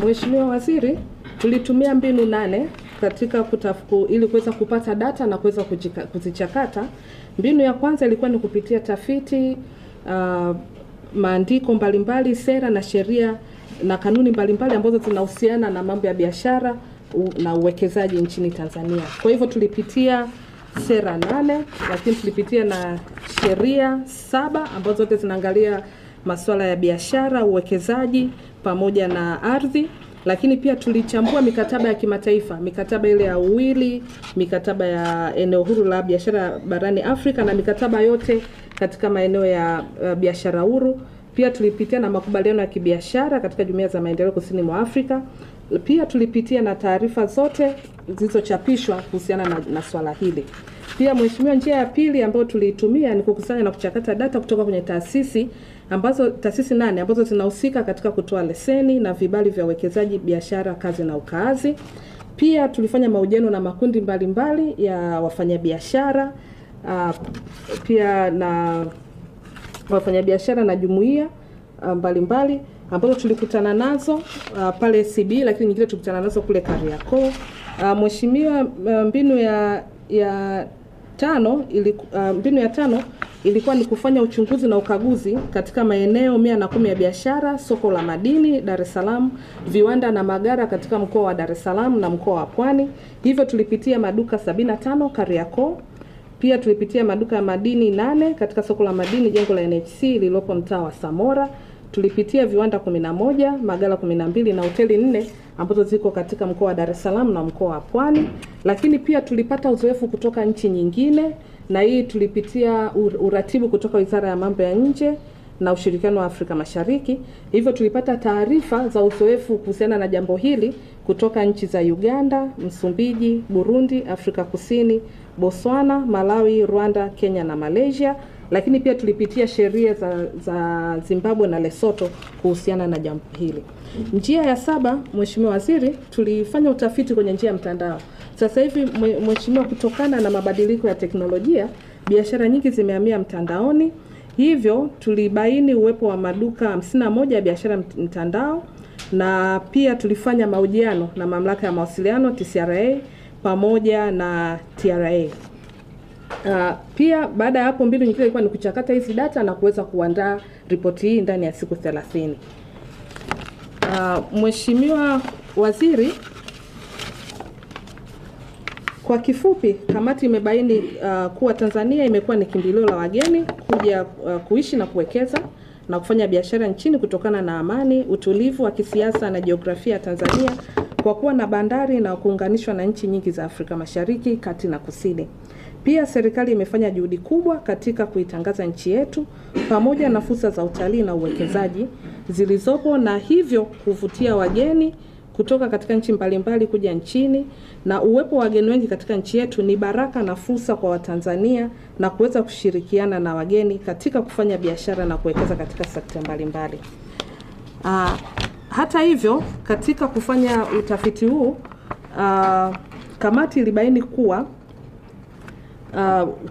Mheshimiwa Waziri, tulitumia mbinu 8 katika ili kuweza kupata data na kuweza kuzichakata. Mbinu ya kwanza ilikuwa ni kupitia tafiti, maandiko mbalimbali, sera na sheria na kanuni mbalimbali ambazo zinahusiana na mambo ya biashara na uwekezaji nchini Tanzania. Kwa hivyo tulipitia sera 8, lakini tulipitia na sheria 7 ambazo zote zinaangalia masuala ya biashara, uwekezaji pamoja na ardhi. Lakini pia tulichambua mikataba ya kimataifa, mikataba ile ya uwili, mikataba ya eneo huru la biashara barani Afrika na mikataba yote katika maeneo ya biashara huru. Pia tulipitia na makubaliano ya kibiashara katika jumuiya za maendeleo kusini mwa Afrika. Pia tulipitia na taarifa zote zilizochapishwa kuhusiana na swala hili. Pia Mheshimiwa, njia ya pili ambayo tuliitumia ni kukusanya na kuchakata data kutoka kwenye taasisi 8 ambazo zinahusika katika kutoa leseni na vibali vya uwekezaji, biashara, kazi na ukaazi. Pia tulifanya mahojiano na makundi mbalimbali ya wafanyabiashara, pia na wafanyabiashara na jumuiya mbalimbali ambazo tulikutana nazo pale CB, lakini nyingine tulikutana nazo kule Kariakoo. Mheshimiwa, mbinu ya tano ilikuwa ni kufanya uchunguzi na ukaguzi katika maeneo 110 ya biashara, soko la madini Dar es Salaam, viwanda na magara katika mkoa wa Dar es Salaam na mkoa wa Pwani. Hivyo tulipitia maduka 75 Kariakoo. Pia tulipitia maduka ya madini 8 katika soko la madini jengo la NHC lililopo mtaa wa Samora. Tulipitia viwanda 11, magala 12 na hoteli 4 ambazo ziko katika mkoa wa Dar es Salaam na mkoa wa Pwani. Lakini pia tulipata uzoefu kutoka nchi nyingine, na hii tulipitia uratibu kutoka Wizara ya Mambo ya Nje na Ushirikiano wa Afrika Mashariki. Hivyo tulipata taarifa za uzoefu kuhusiana na jambo hili kutoka nchi za Uganda, Msumbiji, Burundi, Afrika Kusini, Botswana, Malawi, Rwanda, Kenya na Malaysia. Lakini pia tulipitia sheria za Zimbabwe na Lesotho kuhusiana na jambo hili. Njia ya 7, Mheshimiwa Waziri, tulifanya utafiti kwenye njia ya mtandao. Sasa hivi Mheshimiwa, kutokana na mabadiliko ya teknolojia, biashara nyingi zimehamia mtandaoni. Hivyo tulibaini uwepo wa maduka 51 ya biashara mtandao, na pia tulifanya mahojiano na Mamlaka ya Mawasiliano TCRA pamoja na TRA. Pia baada ya hapo, mbinu nyingine ilikuwa ni kuchakata hizi data na kuweza kuandaa ripoti hii ndani ya siku 30. Mheshimiwa Waziri, kwa kifupi, kamati imebaini kuwa Tanzania imekuwa ni kimbilio la wageni kuja kuishi na kuwekeza na kufanya biashara nchini kutokana na amani, utulivu wa kisiasa na jiografia ya Tanzania, kwa kuwa na bandari na kuunganishwa na nchi nyingi za Afrika Mashariki, Kati na Kusini. Pia serikali imefanya juhudi kubwa katika kuitangaza nchi yetu pamoja na fursa za utalii na uwekezaji zilizopo, na hivyo kuvutia wageni kutoka katika nchi mbalimbali kuja nchini, na uwepo wa wageni wengi katika nchi yetu ni baraka na fursa kwa Watanzania na kuweza kushirikiana na wageni katika kufanya biashara na kuwekeza katika sekta mbalimbali. Hata hivyo, katika kufanya utafiti huu, kamati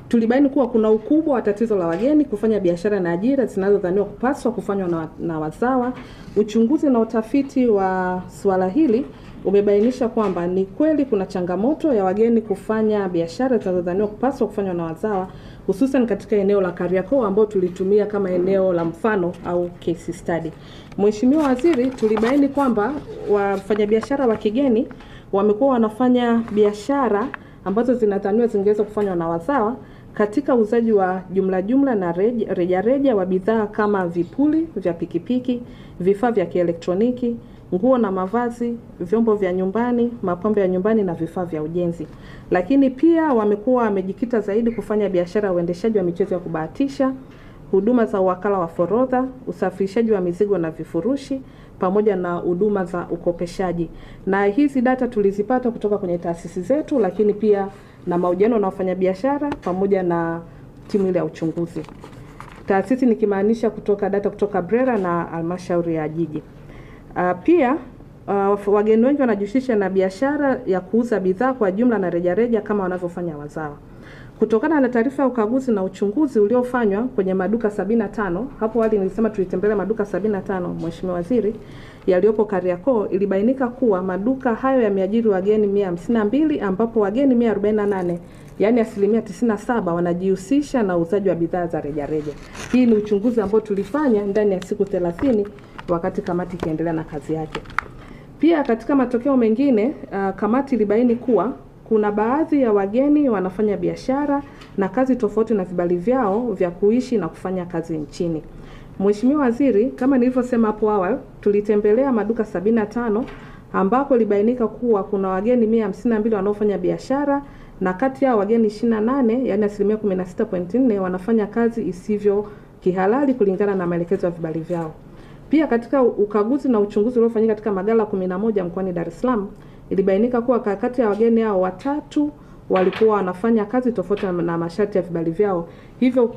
tulibaini kuwa kuna ukubwa wa tatizo la wageni kufanya biashara na ajira zinazodhaniwa kupaswa kufanywa na wazawa. Uchunguzi na utafiti wa suala hili umebainisha kwamba ni kweli kuna changamoto ya wageni kufanya biashara zinazodhaniwa kupaswa kufanywa na wazawa, hususan katika eneo la Kariakoo ambao tulitumia kama eneo la mfano au case study. Mheshimiwa Waziri, tulibaini kwamba wafanyabiashara wa kigeni wamekuwa wanafanya biashara ambazo zinadhaniwa zingeweza kufanywa na wazawa katika uuzaji wa jumla na rejareja wa bidhaa kama vipuli vya pikipiki, vifaa vya kielektroniki, nguo na mavazi, vyombo vya nyumbani, mapambo ya nyumbani na vifaa vya ujenzi. Lakini pia wamekuwa wamejikita zaidi kufanya biashara ya uendeshaji wa michezo ya kubahatisha, huduma za wakala wa forodha, usafirishaji wa mizigo na vifurushi, pamoja na huduma za ukopeshaji. Na hizi data tulizipata kutoka kwenye taasisi zetu, lakini pia na mahojiano na wafanyabiashara pamoja na timu ile ya uchunguzi. Taasisi nikimaanisha data kutoka BRELA na halmashauri ya jiji. Pia wageni wengi wanajihusisha na biashara ya kuuza bidhaa kwa jumla na rejareja kama wanavyofanya wazawa. Kutokana na taarifa ya ukaguzi na uchunguzi uliofanywa kwenye maduka 75, hapo awali nilisema tulitembelea maduka 75, Mheshimiwa Waziri, yaliyopo Kariakoo, ilibainika kuwa maduka hayo yameajiri wageni 152 ambapo wageni 148, yani 97%, wanajihusisha na uuzaji wa bidhaa za rejareja. Hii ni uchunguzi ambao tulifanya ndani ya siku 30 wakati kamati ikiendelea na kazi yake. Pia katika matokeo mengine, kamati ilibaini kuwa kuna baadhi ya wageni wanafanya biashara na kazi tofauti na vibali vyao vya kuishi na kufanya kazi nchini. Mheshimiwa Waziri, kama nilivyosema hapo awali, tulitembelea maduka 75 ambapo ilibainika kuwa kuna wageni 152 wanaofanya biashara na kati yao wageni 28, yani 16.4%, wanafanya kazi isivyo kihalali kulingana na maelekezo ya vibali vyao. Pia katika ukaguzi na uchunguzi uliofanyika katika maghala 11 mkoani Dar es Salaam, ilibainika kuwa kati ya wageni hao 3 walikuwa wanafanya kazi tofauti na masharti ya vibali vyao, hivyo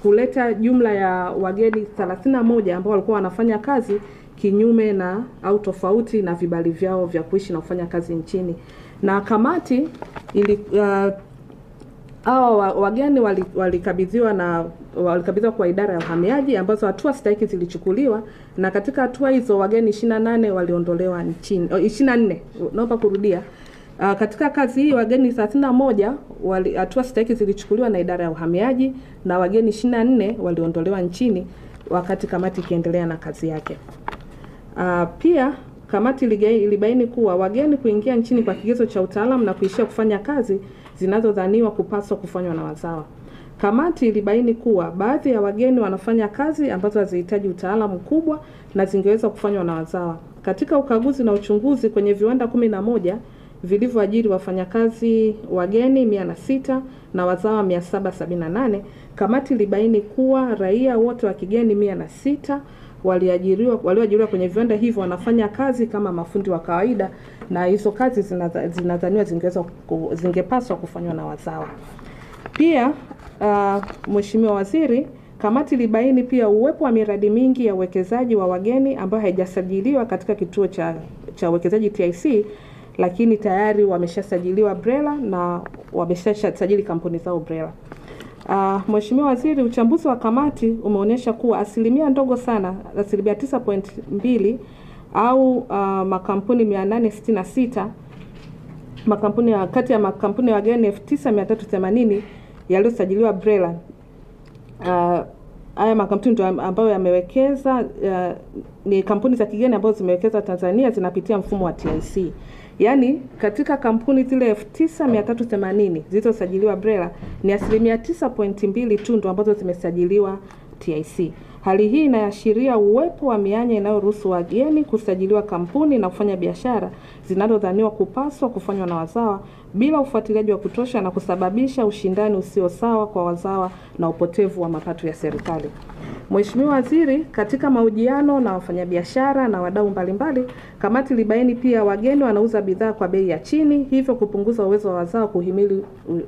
kuleta jumla ya wageni 31 ambao walikuwa wanafanya kazi kinyume na au tofauti na vibali vyao vya kuishi na kufanya kazi nchini. Na kamati wageni walikabidhiwa kwa idara ya uhamiaji, ambazo hatua stahiki zilichukuliwa, na katika hatua hizo wageni 28 waliondolewa nchini. 24, naomba kurudia. Katika kazi hii wageni 31 hatua stahiki zilichukuliwa na idara ya uhamiaji na wageni 24 waliondolewa nchini wakati kamati ikiendelea na kazi yake. Pia kamati ilibaini kuwa wageni kuingia nchini kwa kigezo cha utaalamu na kuishia kufanya kazi zinazodhaniwa kupaswa kufanywa na wazawa. Kamati ilibaini kuwa baadhi ya wageni wanafanya kazi ambazo hazihitaji utaalamu kubwa na zingeweza kufanywa na wazawa. Katika ukaguzi na uchunguzi kwenye viwanda 11 vilivyoajiri wafanyakazi wageni 106 na wazawa 778, kamati ilibaini kuwa raia wote wa kigeni 106 walioajiriwa kwenye viwanda hivyo wanafanya kazi kama mafundi wa kawaida, na hizo kazi zinadhaniwa zingepaswa kufanywa na wazawa. Pia Mheshimiwa Waziri, kamati ilibaini pia uwepo wa miradi mingi ya uwekezaji wa wageni ambayo haijasajiliwa katika kituo cha uwekezaji TIC, lakini tayari wameshasajiliwa BRELA na wameshasajili kampuni zao BRELA. Mheshimiwa Waziri, uchambuzi wa kamati umeonyesha kuwa asilimia ndogo sana, asilimia 9.2 au makampuni 866, kati ya makampuni ya wageni 9380 yaliyosajiliwa BRELA, haya makampuni ndio ambayo yamewekeza, ni kampuni za kigeni ambazo zimewekeza Tanzania zinapitia mfumo wa TIC. Yaani katika kampuni zile 9380 zilizosajiliwa BRELA ni asilimia 9.2 tu ndo ambazo zimesajiliwa TIC. Hali hii inaashiria uwepo wa mianya inayoruhusu wageni kusajiliwa kampuni na kufanya biashara zinazodhaniwa kupaswa kufanywa na wazawa bila ufuatiliaji wa kutosha, na kusababisha ushindani usio sawa kwa wazawa na upotevu wa mapato ya serikali. Mheshimiwa Waziri, katika mahojiano na wafanyabiashara na wadau mbalimbali, kamati ilibaini pia wageni wanauza bidhaa kwa bei ya chini, hivyo kupunguza uwezo wa wazawa kuhimili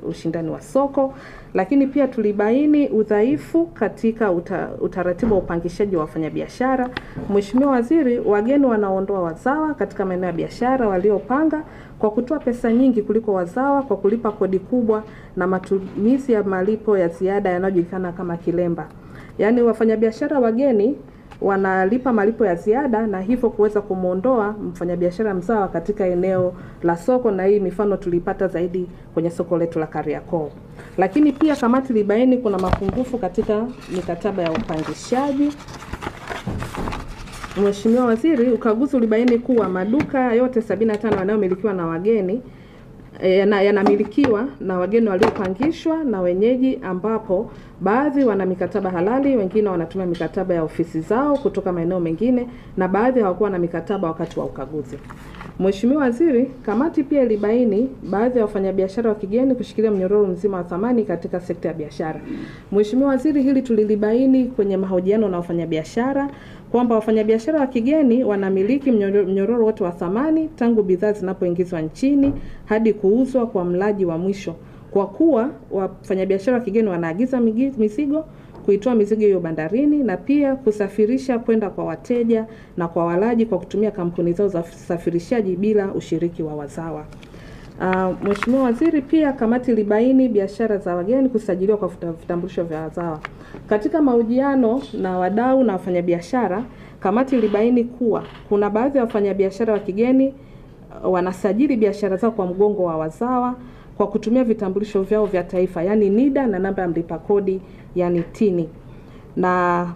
ushindani wa soko. Lakini pia tulibaini udhaifu katika utaratibu wa upangishaji wa wafanyabiashara. Mheshimiwa Waziri, wageni wanaondoa wazawa katika maeneo ya biashara waliopanga kwa kutoa pesa nyingi kuliko wazawa kwa kulipa kodi kubwa na matumizi ya malipo ya ziada yanayojulikana kama kilemba. Yaani wafanyabiashara wageni wanalipa malipo ya ziada na hivyo kuweza kumuondoa mfanyabiashara mzawa katika eneo la soko, na hii mifano tulipata zaidi kwenye soko letu la Kariakoo. Lakini pia kamati ilibaini kuna mapungufu katika mikataba ya upangishaji. Mheshimiwa Waziri, ukaguzi ulibaini kuwa maduka yote 75 yanayomilikiwa na wageni yanamilikiwa na wageni waliopangishwa na wenyeji, ambapo baadhi wana mikataba halali, wengine wanatumia mikataba ya ofisi zao kutoka maeneo mengine, na baadhi hawakuwa na mikataba wakati wa ukaguzi. Mheshimiwa Waziri, kamati pia ilibaini baadhi ya wafanyabiashara wa kigeni kushikilia mnyororo mzima wa thamani katika sekta ya biashara. Mheshimiwa Waziri, hili tulilibaini kwenye mahojiano na wafanyabiashara kwamba wafanyabiashara wa kigeni wanamiliki mnyororo wote wa thamani tangu bidhaa zinapoingizwa nchini hadi kuuzwa kwa mlaji wa mwisho, kwa kuwa wafanyabiashara wa kigeni wanaagiza mizigo, kuitoa mizigo hiyo bandarini, na pia kusafirisha kwenda kwa wateja na kwa walaji kwa kutumia kampuni zao za usafirishaji bila ushiriki wa wazawa. Mheshimiwa Waziri, pia kamati ilibaini biashara za wageni kusajiliwa kwa vitambulisho vya wazawa. Katika mahojiano na wadau na wafanyabiashara, kamati ilibaini kuwa kuna baadhi ya wafanyabiashara wa kigeni wanasajili biashara zao kwa mgongo wa wazawa kwa kutumia vitambulisho vyao vya taifa, yani NIDA na namba ya mlipa kodi, yani TINI. Na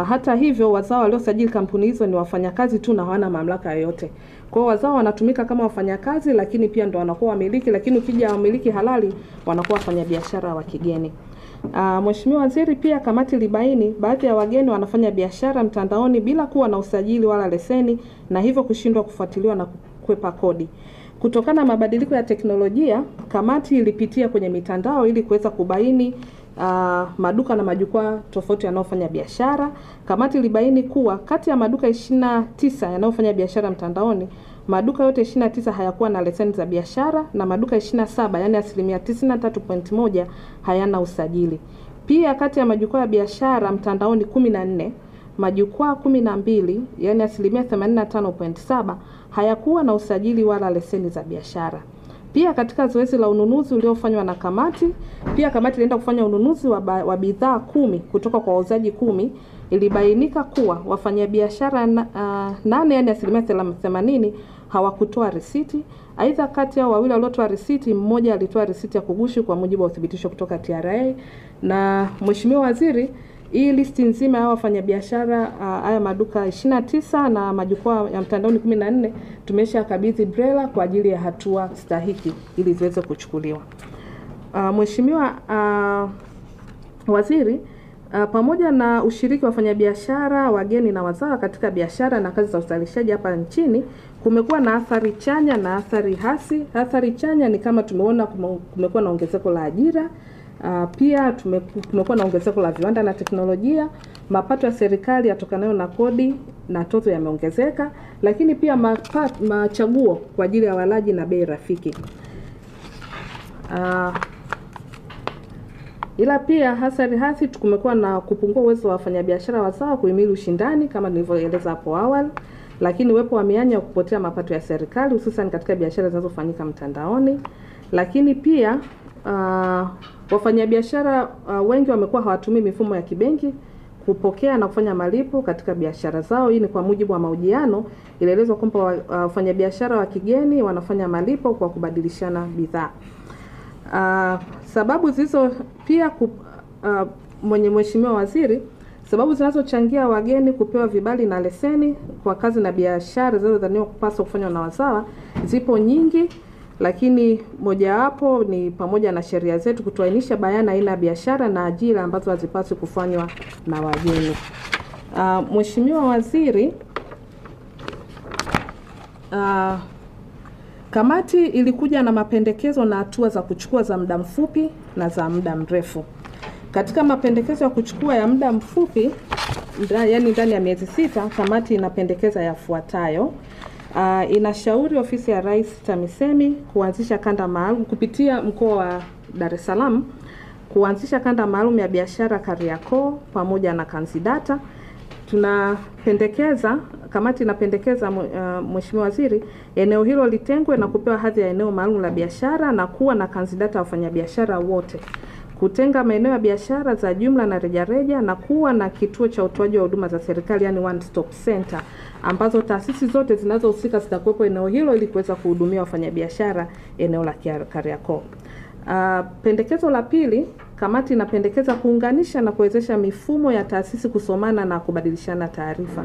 hata hivyo wazawa waliosajili kampuni hizo ni wafanyakazi tu na hawana mamlaka yoyote. Kwa hiyo wazawa wanatumika kama wafanyakazi, lakini pia ndo wanakuwa wamiliki, lakini ukija wamiliki halali wanakuwa wafanyabiashara wa kigeni. Mheshimiwa Waziri, pia kamati ilibaini baadhi ya wageni wanafanya biashara mtandaoni bila kuwa na usajili wala leseni, na hivyo kushindwa kufuatiliwa na kukwepa kodi. Kutokana na mabadiliko ya teknolojia, kamati ilipitia kwenye mitandao ili kuweza kubaini maduka na majukwaa tofauti yanayofanya biashara. Kamati ilibaini kuwa kati ya maduka 29 yanayofanya biashara mtandaoni, maduka yote 29 hayakuwa na leseni za biashara na maduka 27, yani 93.1, hayana usajili. Pia kati ya majukwaa ya biashara mtandaoni 14, majukwaa 12, yani 85.7, hayakuwa na usajili wala leseni za biashara. Pia katika zoezi la ununuzi uliofanywa na kamati, pia kamati ilienda kufanya ununuzi wa bidhaa 10 kutoka kwa wauzaji 10. Ilibainika kuwa wafanyabiashara 8, yani 80%, hawakutoa risiti. Aidha, kati ya wawili waliotoa risiti, mmoja alitoa risiti ya kugushi kwa mujibu wa uthibitisho kutoka TRA. Na Mheshimiwa Waziri, hii listi nzima ya wafanyabiashara haya maduka 29 na majukwaa ya mtandaoni 14 tumeshakabidhi BRELA kwa ajili ya hatua stahiki ili ziweze kuchukuliwa. Mheshimiwa Waziri, pamoja na ushiriki wa wafanyabiashara wageni na wazawa katika biashara na kazi za uzalishaji hapa nchini, kumekuwa na athari chanya na athari hasi. Athari chanya ni kama tumeona kumekuwa na ongezeko la ajira. Pia tumekuwa na ongezeko la viwanda na teknolojia. Mapato ya serikali yatokanayo na kodi na tozo yameongezeka, lakini pia machaguo kwa ajili ya walaji na bei rafiki. Ila pia hasari hasi kumekuwa na kupungua uwezo wa wafanyabiashara wazawa kuhimili ushindani kama nilivyoeleza hapo awali, lakini uwepo wa mianya ya kupotea mapato ya serikali hususan katika biashara zinazofanyika mtandaoni. Lakini pia wafanyabiashara wengi wamekuwa hawatumii mifumo ya kibenki kupokea na kufanya malipo katika biashara zao. Hii ni kwa mujibu wa mahojiano, ilielezwa kwamba wafanyabiashara wa kigeni wanafanya malipo kwa kubadilishana bidhaa. Sababu zizo pia Mheshimiwa Waziri, sababu zinazochangia wageni kupewa vibali na leseni kwa kazi na biashara zinazodhaniwa kupaswa kufanywa na wazawa zipo nyingi, lakini mojawapo ni pamoja na sheria zetu kutoainisha bayana aina ya biashara na ajira ambazo hazipaswi kufanywa na wageni. Mheshimiwa Waziri, kamati ilikuja na mapendekezo na hatua za kuchukua za muda mfupi na za muda mrefu. Katika mapendekezo ya kuchukua ya muda mfupi, yani ndani ya miezi 6, kamati inapendekeza yafuatayo. Inashauri ofisi ya Rais TAMISEMI kuanzisha kanda maalum kupitia mkoa wa Dar es Salaam, kuanzisha kanda maalum ya biashara Kariakoo pamoja na Kanzidata. Kamati inapendekeza Mheshimiwa Waziri, eneo hilo litengwe na kupewa hadhi ya eneo maalum la biashara na kuwa na Kanzidata wafanyabiashara wote, kutenga maeneo ya biashara za jumla na rejareja na kuwa na kituo cha utoaji wa huduma za serikali, yani one stop center, ambazo taasisi zote zinazohusika zitakuwepo eneo hilo ili kuweza kuhudumia wafanyabiashara eneo la Kariakoo. Pendekezo la pili, kamati inapendekeza kuunganisha na kuwezesha mifumo ya taasisi kusomana na kubadilishana taarifa.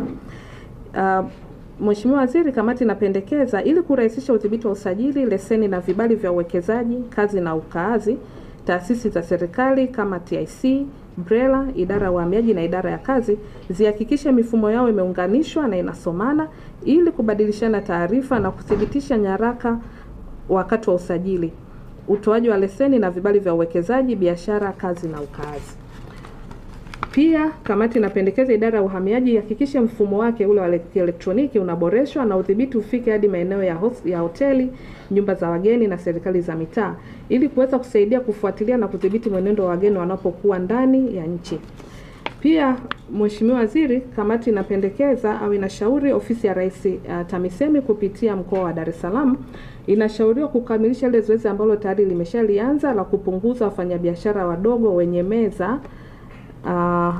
Mheshimiwa Waziri, kamati inapendekeza ili kurahisisha udhibiti wa usajili, leseni na vibali vya uwekezaji, kazi na ukaazi, taasisi za serikali kama TIC, BRELA, idara ya uhamiaji na idara ya kazi zihakikishe mifumo yao imeunganishwa na inasomana ili kubadilishana taarifa na kuthibitisha nyaraka wakati wa usajili, utoaji wa leseni na vibali vya uwekezaji, biashara, kazi na ukaazi. Pia kamati inapendekeza idara ya uhamiaji ihakikishe mfumo wake ule wa elektroniki unaboreshwa na udhibiti ufike hadi maeneo ya hoteli, nyumba za wageni na serikali za mitaa ili kuweza kusaidia kufuatilia na kudhibiti mwenendo wa wageni wanapokuwa ndani ya nchi. Pia Mheshimiwa Waziri, kamati inapendekeza au inashauri ofisi ya Rais TAMISEMI kupitia mkoa wa Dar es Salaam inashauriwa kukamilisha ile zoezi ambalo tayari limeshalianza la kupunguza wafanyabiashara wadogo wenye meza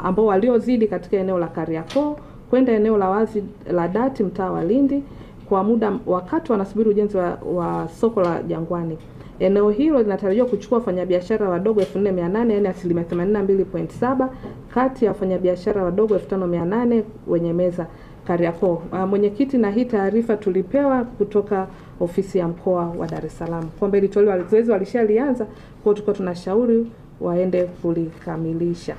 ambao waliozidi katika eneo la Kariakoo kwenda eneo la wazi la Dati mtaa wa Lindi kwa muda wakati wanasubiri ujenzi wa soko la Jangwani. Eneo hilo linatarajiwa kuchukua wafanyabiashara wadogo 4800, yani 82.7 kati ya wafanyabiashara wadogo 5800 wenye meza Kariakoo. Mwenyekiti, na hii taarifa tulipewa kutoka ofisi ya mkoa wa Dar es Salaam kwamba ilitolewa zoezi walishalianza, kwa tuko tunashauri waende kulikamilisha.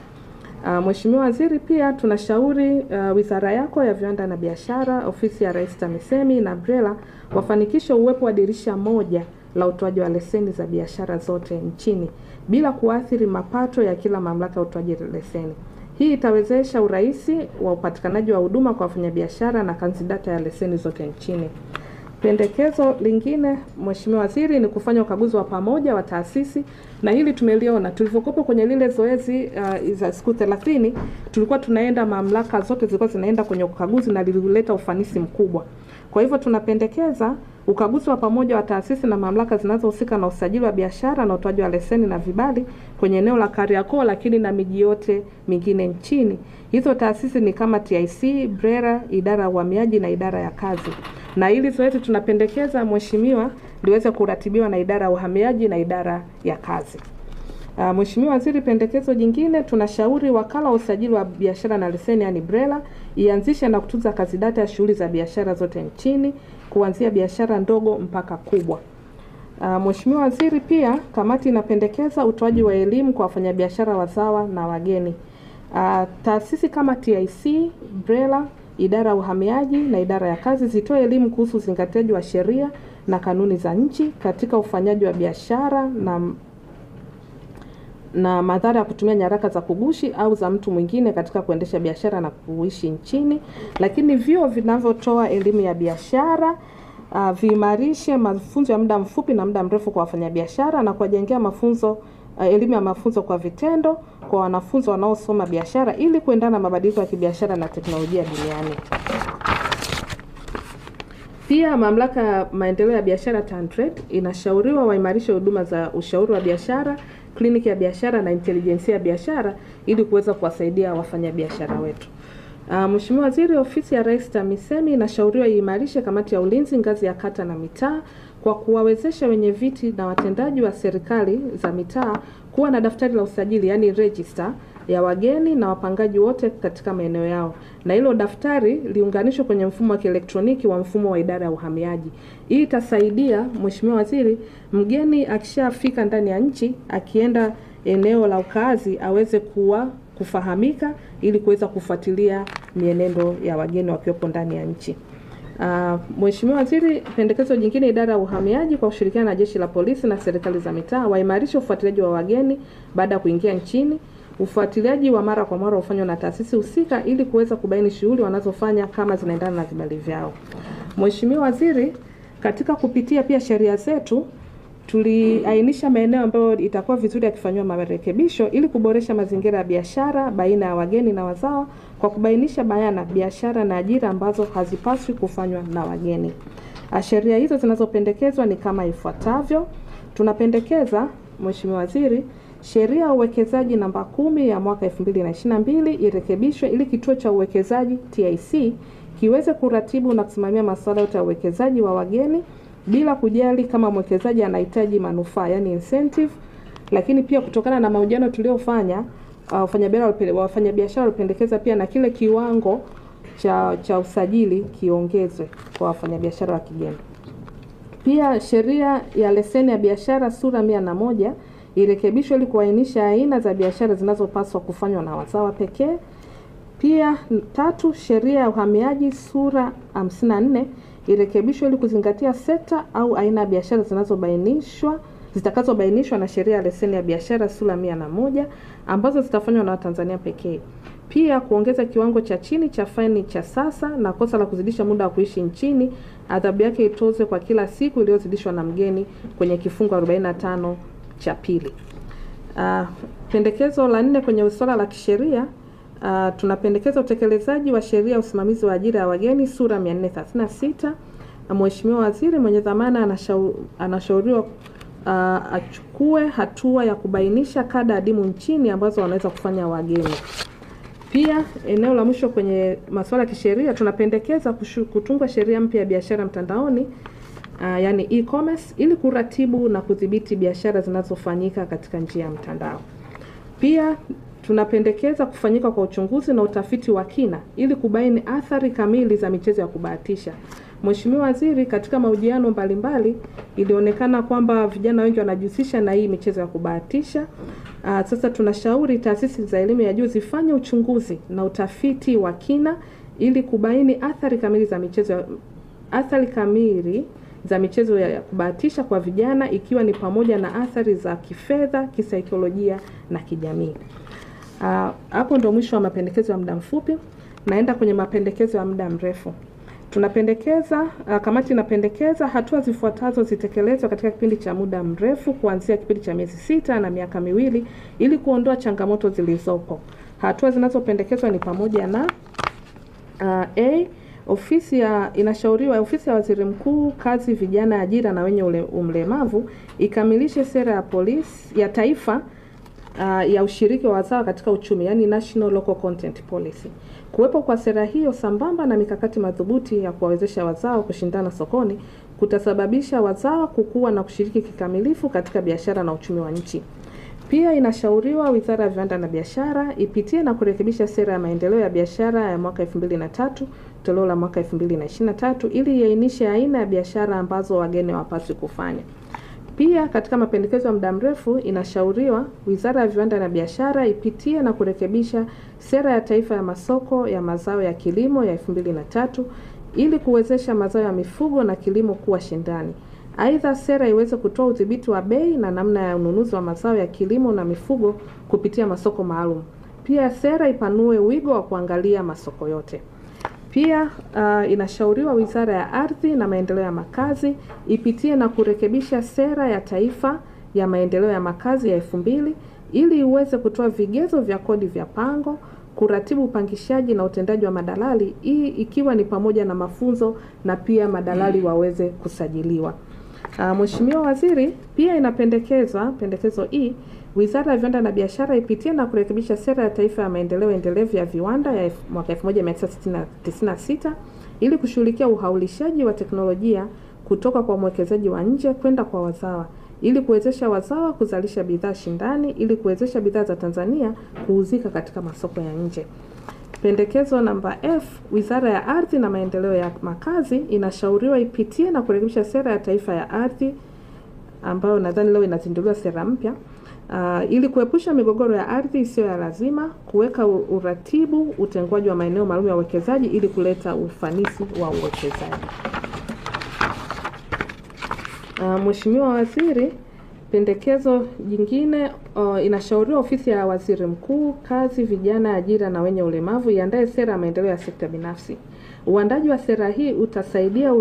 Mheshimiwa Waziri, pia tunashauri wizara yako ya viwanda na biashara, ofisi ya Rais TAMISEMI na BRELA wafanikishe uwepo wa dirisha moja la utoaji wa leseni za biashara zote nchini bila kuathiri mapato ya kila mamlaka ya utoaji leseni. Hii itawezesha urahisi wa upatikanaji wa huduma kwa wafanyabiashara na kanzidata ya leseni zote nchini. Pendekezo lingine, Mheshimiwa Waziri, ni kufanya ukaguzi wa pamoja wa taasisi, na hili tumeliona tulivyokuwa kwenye lile zoezi za siku 30, tulikuwa tunaenda mamlaka zote zilikuwa zinaenda kwenye ukaguzi na lilileta ufanisi mkubwa. Kwa hivyo tunapendekeza ukaguzi wa pamoja wa taasisi na mamlaka zinazohusika na usajili wa biashara na utoaji wa leseni na vibali kwenye eneo la Kariakoo, lakini na miji yote mingine nchini. Hizo taasisi ni kama TIC, BRELA, idara ya uhamiaji na idara ya kazi. Na hili zoezi tunapendekeza Mheshimiwa liweze kuratibiwa na idara ya uhamiaji na idara ya kazi. Mheshimiwa Waziri, pendekezo jingine, tunashauri wakala wa usajili wa biashara na leseni yani BRELA ianzishe na kutunza kanzidata ya shughuli za biashara zote nchini kuanzia biashara ndogo mpaka kubwa. Mheshimiwa Waziri, pia kamati inapendekeza utoaji wa elimu kwa wafanyabiashara wazawa na wageni. Taasisi kama TIC, BRELA, idara ya uhamiaji na idara ya kazi zitoe elimu kuhusu uzingatiaji wa sheria na kanuni za nchi katika ufanyaji wa biashara na madhara ya kutumia nyaraka za kugushi au za mtu mwingine katika kuendesha biashara na kuishi nchini. Lakini vyuo vinavyotoa elimu ya biashara viimarishe mafunzo ya muda mfupi na muda mrefu kwa wafanyabiashara na kuwajengea mafunzo elimu ya mafunzo kwa vitendo kwa wanafunzi wanaosoma biashara ili kuendana na mabadiliko ya kibiashara na teknolojia duniani. Pia mamlaka ya maendeleo ya biashara TanTrade inashauriwa waimarishe huduma za ushauri wa biashara, kliniki ya biashara na intelijensia ya biashara ili kuweza kuwasaidia wafanyabiashara wetu. Mheshimiwa Waziri, ofisi ya Rais TAMISEMI inashauriwa iimarishe kamati ya ulinzi ngazi ya kata na mitaa kwa kuwawezesha wenye viti na watendaji wa serikali za mitaa kuwa na daftari la usajili yani register ya wageni na wapangaji wote katika maeneo yao, na hilo daftari liunganishwe kwenye mfumo wa kielektroniki wa mfumo wa idara ya uhamiaji. Hii itasaidia Mheshimiwa Waziri, mgeni akishafika ndani ya nchi akienda eneo la ukaazi aweze kufahamika ili kuweza kufuatilia mienendo ya wageni wakiwepo ndani ya nchi. Mheshimiwa Waziri, pendekezo jingine, idara ya uhamiaji kwa kushirikiana na jeshi la polisi na serikali za mitaa waimarishe ufuatiliaji wa wageni baada ya kuingia nchini. Ufuatiliaji wa mara kwa mara ufanywe na taasisi husika ili kuweza kubaini shughuli wanazofanya kama zinaendana na vibali vyao. Mheshimiwa Waziri, katika kupitia pia sheria zetu tuliainisha maeneo ambayo itakuwa vizuri yakifanywa marekebisho ili kuboresha mazingira ya biashara baina ya wageni na wazawa kwa kubainisha bayana biashara na ajira ambazo hazipaswi kufanywa na wageni. Sheria hizo zinazopendekezwa ni kama ifuatavyo. Tunapendekeza Mheshimiwa Waziri, sheria ya uwekezaji namba 10 ya mwaka 2022 irekebishwe ili kituo cha uwekezaji TIC kiweze kuratibu na kusimamia masuala yote ya uwekezaji wa wageni bila kujali kama mwekezaji anahitaji manufaa yani incentive. Lakini pia kutokana na mahojiano tuliofanya wafanyabiashara walipendekeza pia na kile kiwango cha usajili kiongezwe kwa wafanyabiashara wa kigeni. Pia sheria ya leseni ya biashara sura 101 irekebishwe ili kuainisha aina za biashara zinazopaswa kufanywa na wazawa pekee. Pia 3, sheria ya uhamiaji sura 54 irekebishwe ili kuzingatia sekta au aina ya biashara zitakazobainishwa na sheria ya leseni ya biashara sura 101 ambazo zitafanywa na Watanzania pekee. Pia kuongeza kiwango cha chini cha faini cha sasa, na kosa la kuzidisha muda wa kuishi nchini adhabu yake itozwe kwa kila siku iliyozidishwa na mgeni kwenye kifungu 45 cha pili. Pendekezo la 4 kwenye swala la kisheria, Tunapendekeza utekelezaji wa sheria ya usimamizi wa ajira ya wageni sura 436. Mheshimiwa Waziri mwenye dhamana anashauriwa achukue hatua ya kubainisha kada adimu nchini ambazo wanaweza kufanya wageni. Pia eneo la mwisho kwenye masuala ya kisheria, tunapendekeza kutungwa sheria mpya ya biashara mtandaoni, yani e-commerce, ili kuratibu na kudhibiti biashara zinazofanyika katika njia ya mtandao. Pia tunapendekeza kufanyika kwa uchunguzi na utafiti wa kina ili kubaini athari kamili za michezo ya kubahatisha. Mheshimiwa Waziri, katika mahojiano mbalimbali ilionekana kwamba vijana wengi wanajihusisha na hii michezo ya kubahatisha. Sasa tunashauri taasisi za elimu ya juu zifanye uchunguzi na utafiti wa kina ili kubaini athari kamili za michezo ya kubahatisha kwa vijana, ikiwa ni pamoja na athari za kifedha, kisaikolojia na kijamii. Hapo ndo mwisho wa mapendekezo ya muda mfupi. Naenda kwenye mapendekezo ya muda mrefu. Kamati inapendekeza hatua zifuatazo zitekelezwe katika kipindi cha muda mrefu kuanzia kipindi cha miezi 6 na miaka 2 ili kuondoa changamoto zilizopo. Hatua zinazopendekezwa ni pamoja na inashauriwa ofisi ya Waziri Mkuu, Kazi, Vijana, Ajira na Wenye Ulemavu ikamilishe sera ya taifa ya ushiriki wa wazawa katika uchumi, yani National Local Content Policy. Kuwepo kwa sera hiyo sambamba na mikakati madhubuti ya kuwawezesha wazawa kushindana sokoni kutasababisha wazawa kukua na kushiriki kikamilifu katika biashara na uchumi wa nchi. Pia inashauriwa Wizara ya Viwanda na Biashara ipitie na kurekebisha sera ya maendeleo ya biashara ya mwaka 2003 toleo la mwaka 2023 ili iainishe aina ya biashara ambazo wageni hawapaswi kufanya. Pia katika mapendekezo ya muda mrefu inashauriwa Wizara ya Viwanda na Biashara ipitie na kurekebisha sera ya taifa ya masoko ya mazao ya kilimo ya 2003 ili kuwezesha mazao ya mifugo na kilimo kuwa shindani. Aidha, sera iweze kutoa udhibiti wa bei na namna ya ununuzi wa mazao ya kilimo na mifugo kupitia masoko maalum. Pia sera ipanue wigo wa kuangalia masoko yote. Pia inashauriwa Wizara ya Ardhi na Maendeleo ya Makazi ipitie na kurekebisha sera ya taifa ya maendeleo ya makazi ya 2000 ili iweze kutoa vigezo vya kodi vya pango, kuratibu upangishaji na utendaji wa madalali, hii ikiwa ni pamoja na mafunzo na pia madalali waweze kusajiliwa. Mheshimiwa Waziri, pia inapendekezwa pendekezo Wizara ya Viwanda na Biashara ipitie na kurekebisha sera ya taifa ya maendeleo endelevu ya viwanda ya mwaka 1996 ili kushughulikia uhaulishaji wa teknolojia kutoka kwa mwekezaji wa nje kwenda kwa wazawa, ili kuwezesha wazawa kuzalisha bidhaa shindani, ili kuwezesha bidhaa za Tanzania kuuzika katika masoko ya nje. Pendekezo namba F, Wizara ya Ardhi na Maendeleo ya Makazi inashauriwa ipitie na kurekebisha sera ya taifa ya ardhi ambayo nadhani leo inazinduliwa sera mpya, ili kuepusha migogoro ya ardhi isiyo ya lazima, kuweka uratibu utengwaji wa maeneo maalum ya uwekezaji ili kuleta ufanisi wa uwekezaji. Mheshimiwa Waziri, pendekezo jingine inashauriwa ofisi ya Waziri Mkuu, Kazi, Vijana, Ajira na Wenye Ulemavu iandae sera ya maendeleo ya sekta binafsi. Uandaji wa sera hii utasaidia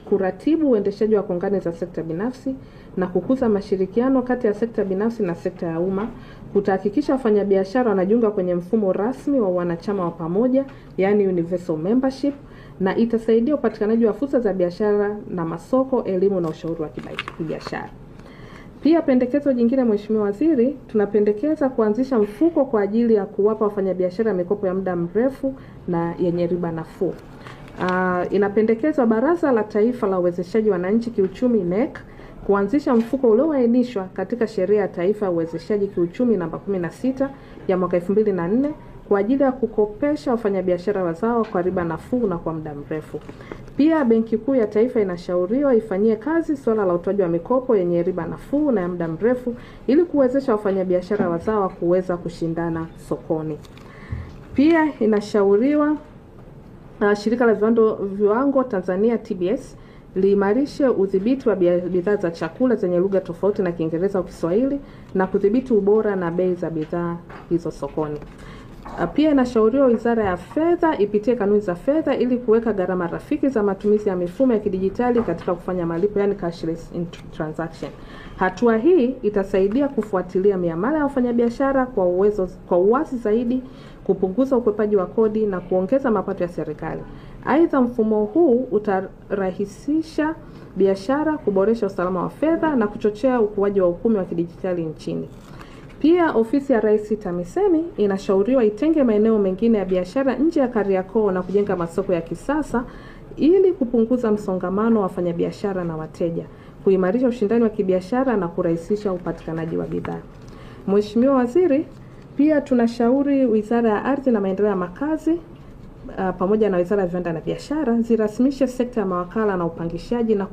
kuratibu uendeshaji wa kongani za sekta binafsi na kukuza mashirikiano kati ya sekta binafsi na sekta ya umma, kutahakikisha wafanyabiashara wanajiunga kwenye mfumo rasmi wa wanachama wa pamoja, yani universal membership, na itasaidia upatikanaji wa fursa za biashara na masoko, elimu na ushauri wa kibiashara. Pia pendekezo jingine, Mheshimiwa Waziri, tunapendekeza kuanzisha mfuko kwa ajili ya kuwapa wafanyabiashara mikopo ya muda mrefu na yenye riba nafuu. Inapendekezwa Baraza la Taifa la Uwezeshaji Wananchi Kiuchumi NEC kuanzisha mfuko ulioainishwa katika Sheria ya Taifa ya Uwezeshaji Kiuchumi namba 16 ya mwaka 2004 kwa ajili ya kukopesha wafanyabiashara wazawa kwa riba nafuu na kwa muda mrefu. Pia Benki Kuu ya Taifa inashauriwa ifanyie kazi swala la utoaji wa mikopo yenye riba nafuu na ya muda mrefu ili kuwezesha wafanyabiashara wazawa kuweza kushindana sokoni. Pia inashauriwa Shirika la Viwango Tanzania TBS liimarishe udhibiti wa bidhaa za chakula zenye lugha tofauti na Kiingereza au Kiswahili na kudhibiti ubora na bei za bidhaa hizo sokoni. Pia inashauriwa Wizara ya Fedha ipitie kanuni za fedha ili kuweka gharama rafiki za matumizi ya mifumo ya kidijitali katika kufanya malipo, yani cashless transaction. Hatua hii itasaidia kufuatilia miamala ya wafanyabiashara kwa uwazi zaidi, kupunguza ukwepaji wa kodi na kuongeza mapato ya serikali. Aidha, mfumo huu utarahisisha biashara, kuboresha usalama wa fedha na kuchochea ukuaji wa uchumi wa kidijitali nchini. Pia ofisi ya Rais TAMISEMI inashauriwa itenge maeneo mengine ya biashara nje ya Kariakoo na kujenga masoko ya kisasa ili kupunguza msongamano wa wafanyabiashara na wateja, kuimarisha ushindani wa kibiashara na kurahisisha upatikanaji wa bidhaa. Mheshimiwa Waziri, pia tunashauri Wizara ya Ardhi na Maendeleo ya Makazi pamoja na Wizara ya Viwanda na Biashara zirasimishe sekta ya mawakala na upangishaji na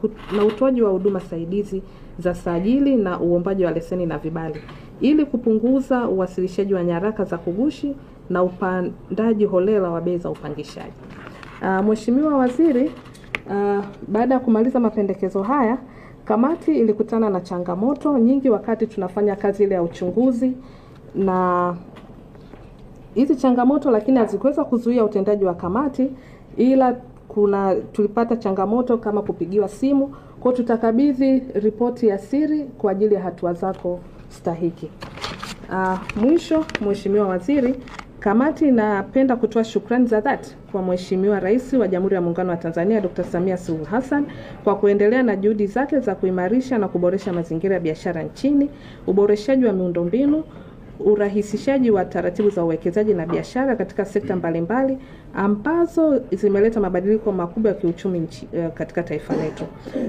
utoaji wa huduma saidizi za sajili na uombaji wa leseni na vibali ili kupunguza uwasilishaji wa nyaraka za kugushi na upandaji holela wa bei za upangishaji. Mheshimiwa Waziri, baada ya kumaliza mapendekezo haya, kamati ilikutana na changamoto nyingi wakati tunafanya kazi ile ya uchunguzi, na hizi changamoto lakini hazikuweza kuzuia utendaji wa kamati, ila tulipata changamoto kama kupigiwa simu. Kwa tutakabidhi ripoti ya siri kwa ajili ya hatua zako stahiki. Mwisho, Mheshimiwa Waziri, kamati inapenda kutoa shukrani za dhati kwa Mheshimiwa Rais wa Jamhuri ya Muungano wa Tanzania Dr. Samia Suluhu Hassan kwa kuendelea na juhudi zake za kuimarisha na kuboresha mazingira ya biashara nchini, uboreshaji wa miundombinu, urahisishaji wa taratibu za uwekezaji na biashara katika sekta mbalimbali ambazo zimeleta mabadiliko makubwa ya kiuchumi katika taifa letu.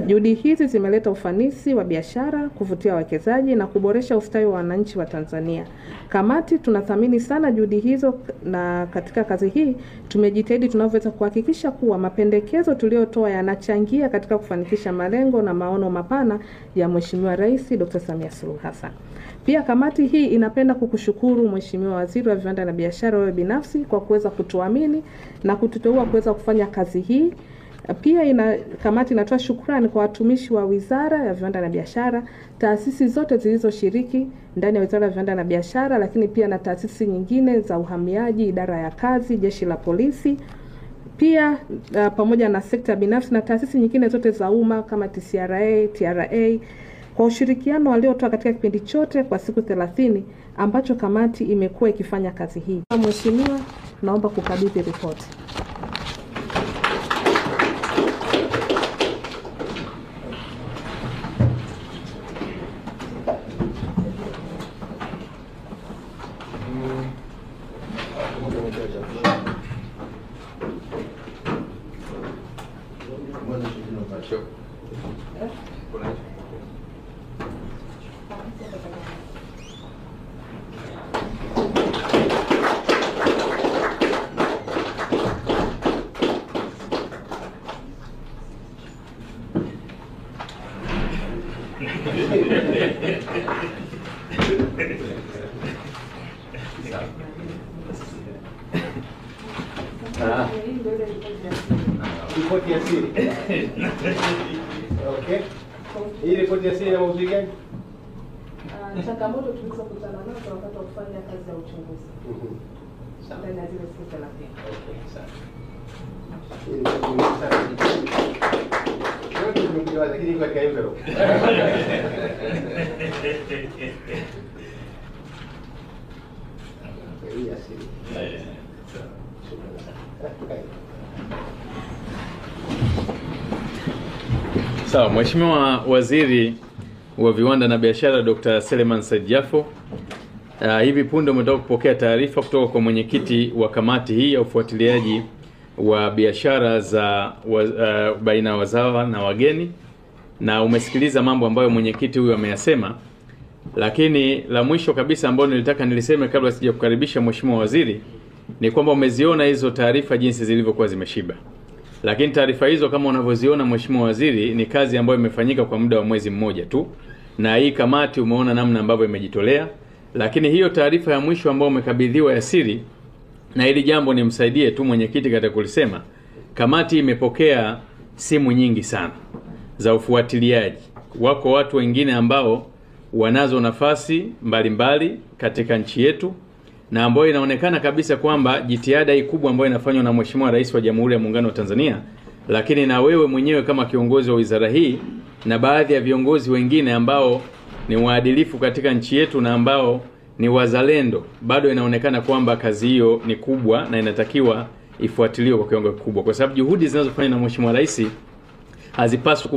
Juhudi hizi zimeleta ufanisi wa biashara, kuvutia wawekezaji na kuboresha ustawi wa wananchi wa Tanzania. Kamati tunathamini sana juhudi hizo, na katika kazi hii tumejitahidi tunavyoweza kuhakikisha kuwa mapendekezo tuliyotoa yanachangia katika kufanikisha malengo na maono mapana ya Mheshimiwa Rais Dr. Samia Suluhu Hassan. Pia kamati hii inapenda kukushukuru Mheshimiwa Waziri wa Viwanda na Biashara wewe binafsi kwa kuweza kutuamini na kututeua kuweza kufanya kazi hii. Pia kamati inatoa shukrani kwa watumishi wa Wizara ya Viwanda na Biashara, taasisi zote zilizoshiriki ndani ya Wizara ya Viwanda na Biashara, lakini pia na taasisi nyingine za uhamiaji, idara ya kazi, jeshi la polisi, pia pamoja na sekta binafsi na taasisi nyingine zote za umma kama TCRA, TRA kwa ushirikiano waliotoa katika kipindi chote kwa siku 30 ambacho kamati imekuwa ikifanya kazi hii. Mheshimiwa, naomba kukabidhi ripoti. Ripoti ya siri. Okay. Hii ripoti ya siri na maudhui gani? Changamoto tulizokutana nazo wakati wa kufanya kazi ya uchunguzi. Sawa. Ndani ya zile siku 30. Okay, sawa. Hii ni sana. Yote tumekuja lakini kwa envelope. Hii ya siri. Sawa, Mheshimiwa Waziri wa Viwanda na Biashara Dr. Seleman Said Jafo, hivi punde umetoka kupokea taarifa kutoka kwa mwenyekiti wa kamati hii ya ufuatiliaji wa biashara za baina ya wazawa na wageni, na umesikiliza mambo ambayo mwenyekiti huyu ameyasema. Lakini la mwisho kabisa ambalo nilitaka niliseme kabla sija kukaribisha Mheshimiwa Waziri ni kwamba umeziona hizo taarifa jinsi zilivyokuwa zimeshiba. Lakini taarifa hizo kama unavyoziona Mheshimiwa Waziri ni kazi ambayo imefanyika kwa muda wa mwezi mmoja tu, na hii kamati umeona namna ambavyo imejitolea. Lakini hiyo taarifa ya mwisho ambayo umekabidhiwa ya siri, na hili jambo nimsaidie tu mwenyekiti katika kulisema, kamati imepokea simu nyingi sana za ufuatiliaji. Wako watu wengine ambao wanazo nafasi mbalimbali katika nchi yetu, na ambayo inaonekana kabisa kwamba jitihada hii kubwa ambayo inafanywa na Mheshimiwa Rais wa Jamhuri ya Muungano wa Tanzania, lakini na wewe mwenyewe kama kiongozi wa wizara hii na baadhi ya viongozi wengine ambao ni waadilifu katika nchi yetu na ambao ni wazalendo, bado inaonekana kwamba kazi hiyo ni kubwa na inatakiwa ifuatiliwe kwa kiwango kikubwa, kwa sababu juhudi zinazofanywa na Mheshimiwa Rais hazipaswi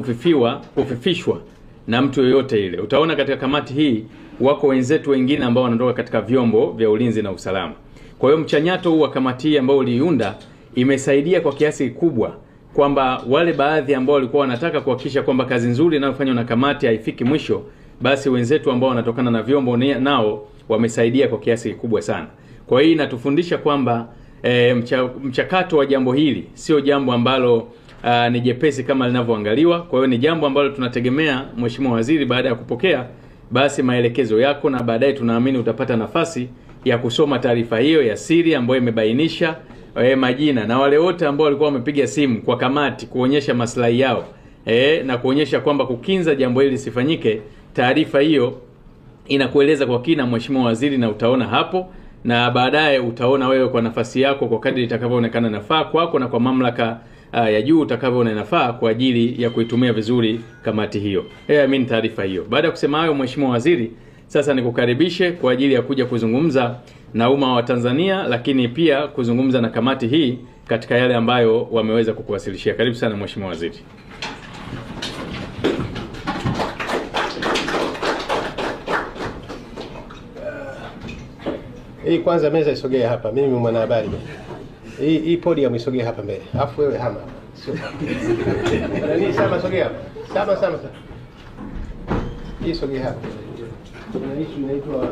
kufifishwa na mtu yoyote ile. Utaona katika kamati hii wako wenzetu wengine ambao wanatoka katika vyombo vya ulinzi na usalama. Kwa hiyo mchanyato huu wa kamati hii ambao uliiunda imesaidia kwa kiasi kikubwa kwamba wale baadhi ambao walikuwa wanataka kuhakikisha kwamba kazi nzuri inayofanywa na kamati haifiki mwisho, basi wenzetu ambao wanatokana na vyombo nao wamesaidia kwa kiasi kikubwa sana. Kwa hiyo inatufundisha kwamba mchakato wa jambo hili sio jambo ambalo ni jepesi kama linavyoangaliwa. Kwa hiyo ni jambo ambalo tunategemea Mheshimiwa Waziri, baada ya kupokea basi maelekezo yako, na baadaye tunaamini utapata nafasi ya kusoma taarifa hiyo ya siri ambayo imebainisha majina na wale wote ambao walikuwa wamepiga simu kwa kamati kuonyesha maslahi yao na kuonyesha kwamba kukinza jambo hili lisifanyike. Taarifa hiyo inakueleza kwa kina Mheshimiwa Waziri, na utaona hapo, na baadaye utaona wewe kwa nafasi yako, kwa kadri itakavyoonekana nafaa kwako na kwa mamlaka ya juu utakavyoona inafaa kwa ajili ya kuitumia vizuri kamati hiyo. Amini taarifa hiyo. Baada ya kusema hayo, Mheshimiwa Waziri, sasa nikukaribishe kwa ajili ya kuja kuzungumza na umma wa Tanzania, lakini pia kuzungumza na kamati hii katika yale ambayo wameweza kukuwasilishia. Karibu sana Mheshimiwa Waziri. Hii kwanza meza isogee hapa. Mimi ni mwanahabari. Hii podium isogee hapa mbele. Alafu wewe hama. Sio. Nani sama sogea hapa. Sama. Hii sogea hapa. Kuna hii inaitwa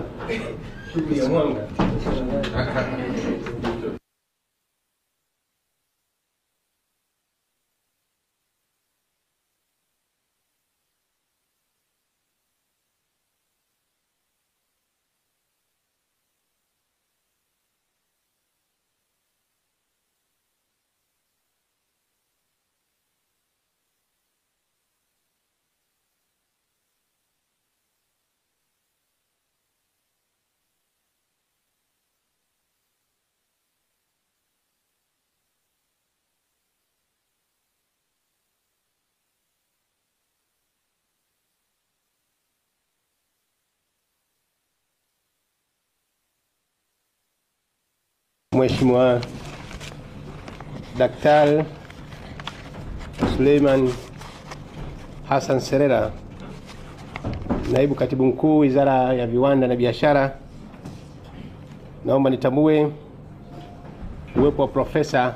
shughuli ya mwanga. Mheshimiwa Daktari Suleiman Hassan Serera, Naibu Katibu Mkuu Wizara ya Viwanda na Biashara, naomba nitambue uwepo wa Profesa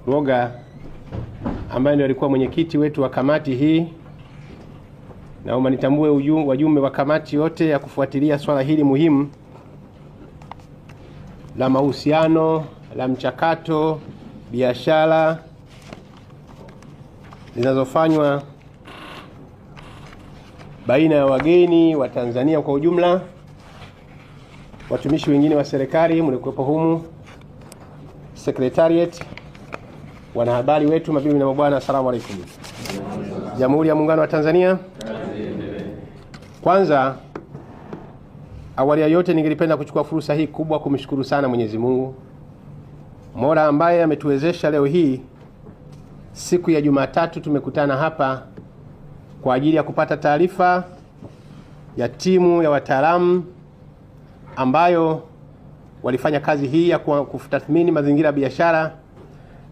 Rwoga ambaye ndiye alikuwa mwenyekiti wetu wa kamati hii. Naomba nitambue wajumbe wa kamati yote ya kufuatilia swala hili muhimu la mahusiano, la mchakato, biashara zinazofanywa baina ya wageni wa Tanzania kwa ujumla, watumishi wengine wa serikali mlikuwepo humu, secretariat, wanahabari wetu, mabibi na mabwana, asalamu alaykum. Jamhuri ya Muungano wa Tanzania. Kwanza awali ya yote ningelipenda kuchukua fursa hii kubwa kumshukuru sana Mwenyezi Mungu Mola ambaye ametuwezesha leo hii siku ya Jumatatu tumekutana hapa kwa ajili ya kupata taarifa ya timu ya wataalamu ambayo walifanya kazi hii ya kutathmini mazingira ya biashara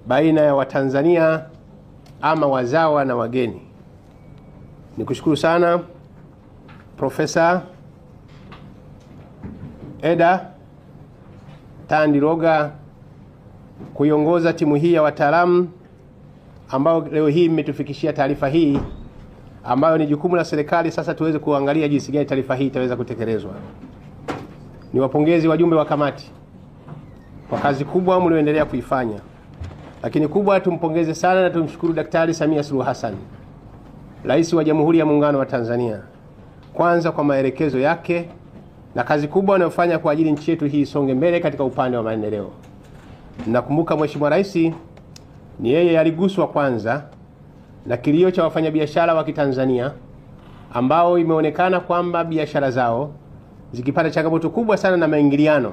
baina ya Watanzania ama wazawa na wageni. Nikushukuru sana Profesa Eda Tandiroga kuiongoza timu hii ya wataalamu ambao leo hii mmetufikishia taarifa hii ambayo ni jukumu la serikali sasa tuweze kuangalia jinsi gani taarifa hii itaweza kutekelezwa. Niwapongezi wajumbe wa kamati kwa kazi kubwa mlioendelea kuifanya. Lakini kubwa tumpongeze sana na tumshukuru Daktari Samia Suluhu Hassan, Rais wa Jamhuri ya Muungano wa Tanzania, kwanza kwa maelekezo yake na kazi kubwa anayofanya kwa ajili nchi yetu hii isonge mbele katika upande wa maendeleo. Nakumbuka Mheshimiwa Rais ni yeye aliguswa kwanza na kilio cha wafanyabiashara wa Kitanzania ambao imeonekana kwamba biashara zao zikipata changamoto kubwa sana na maingiliano,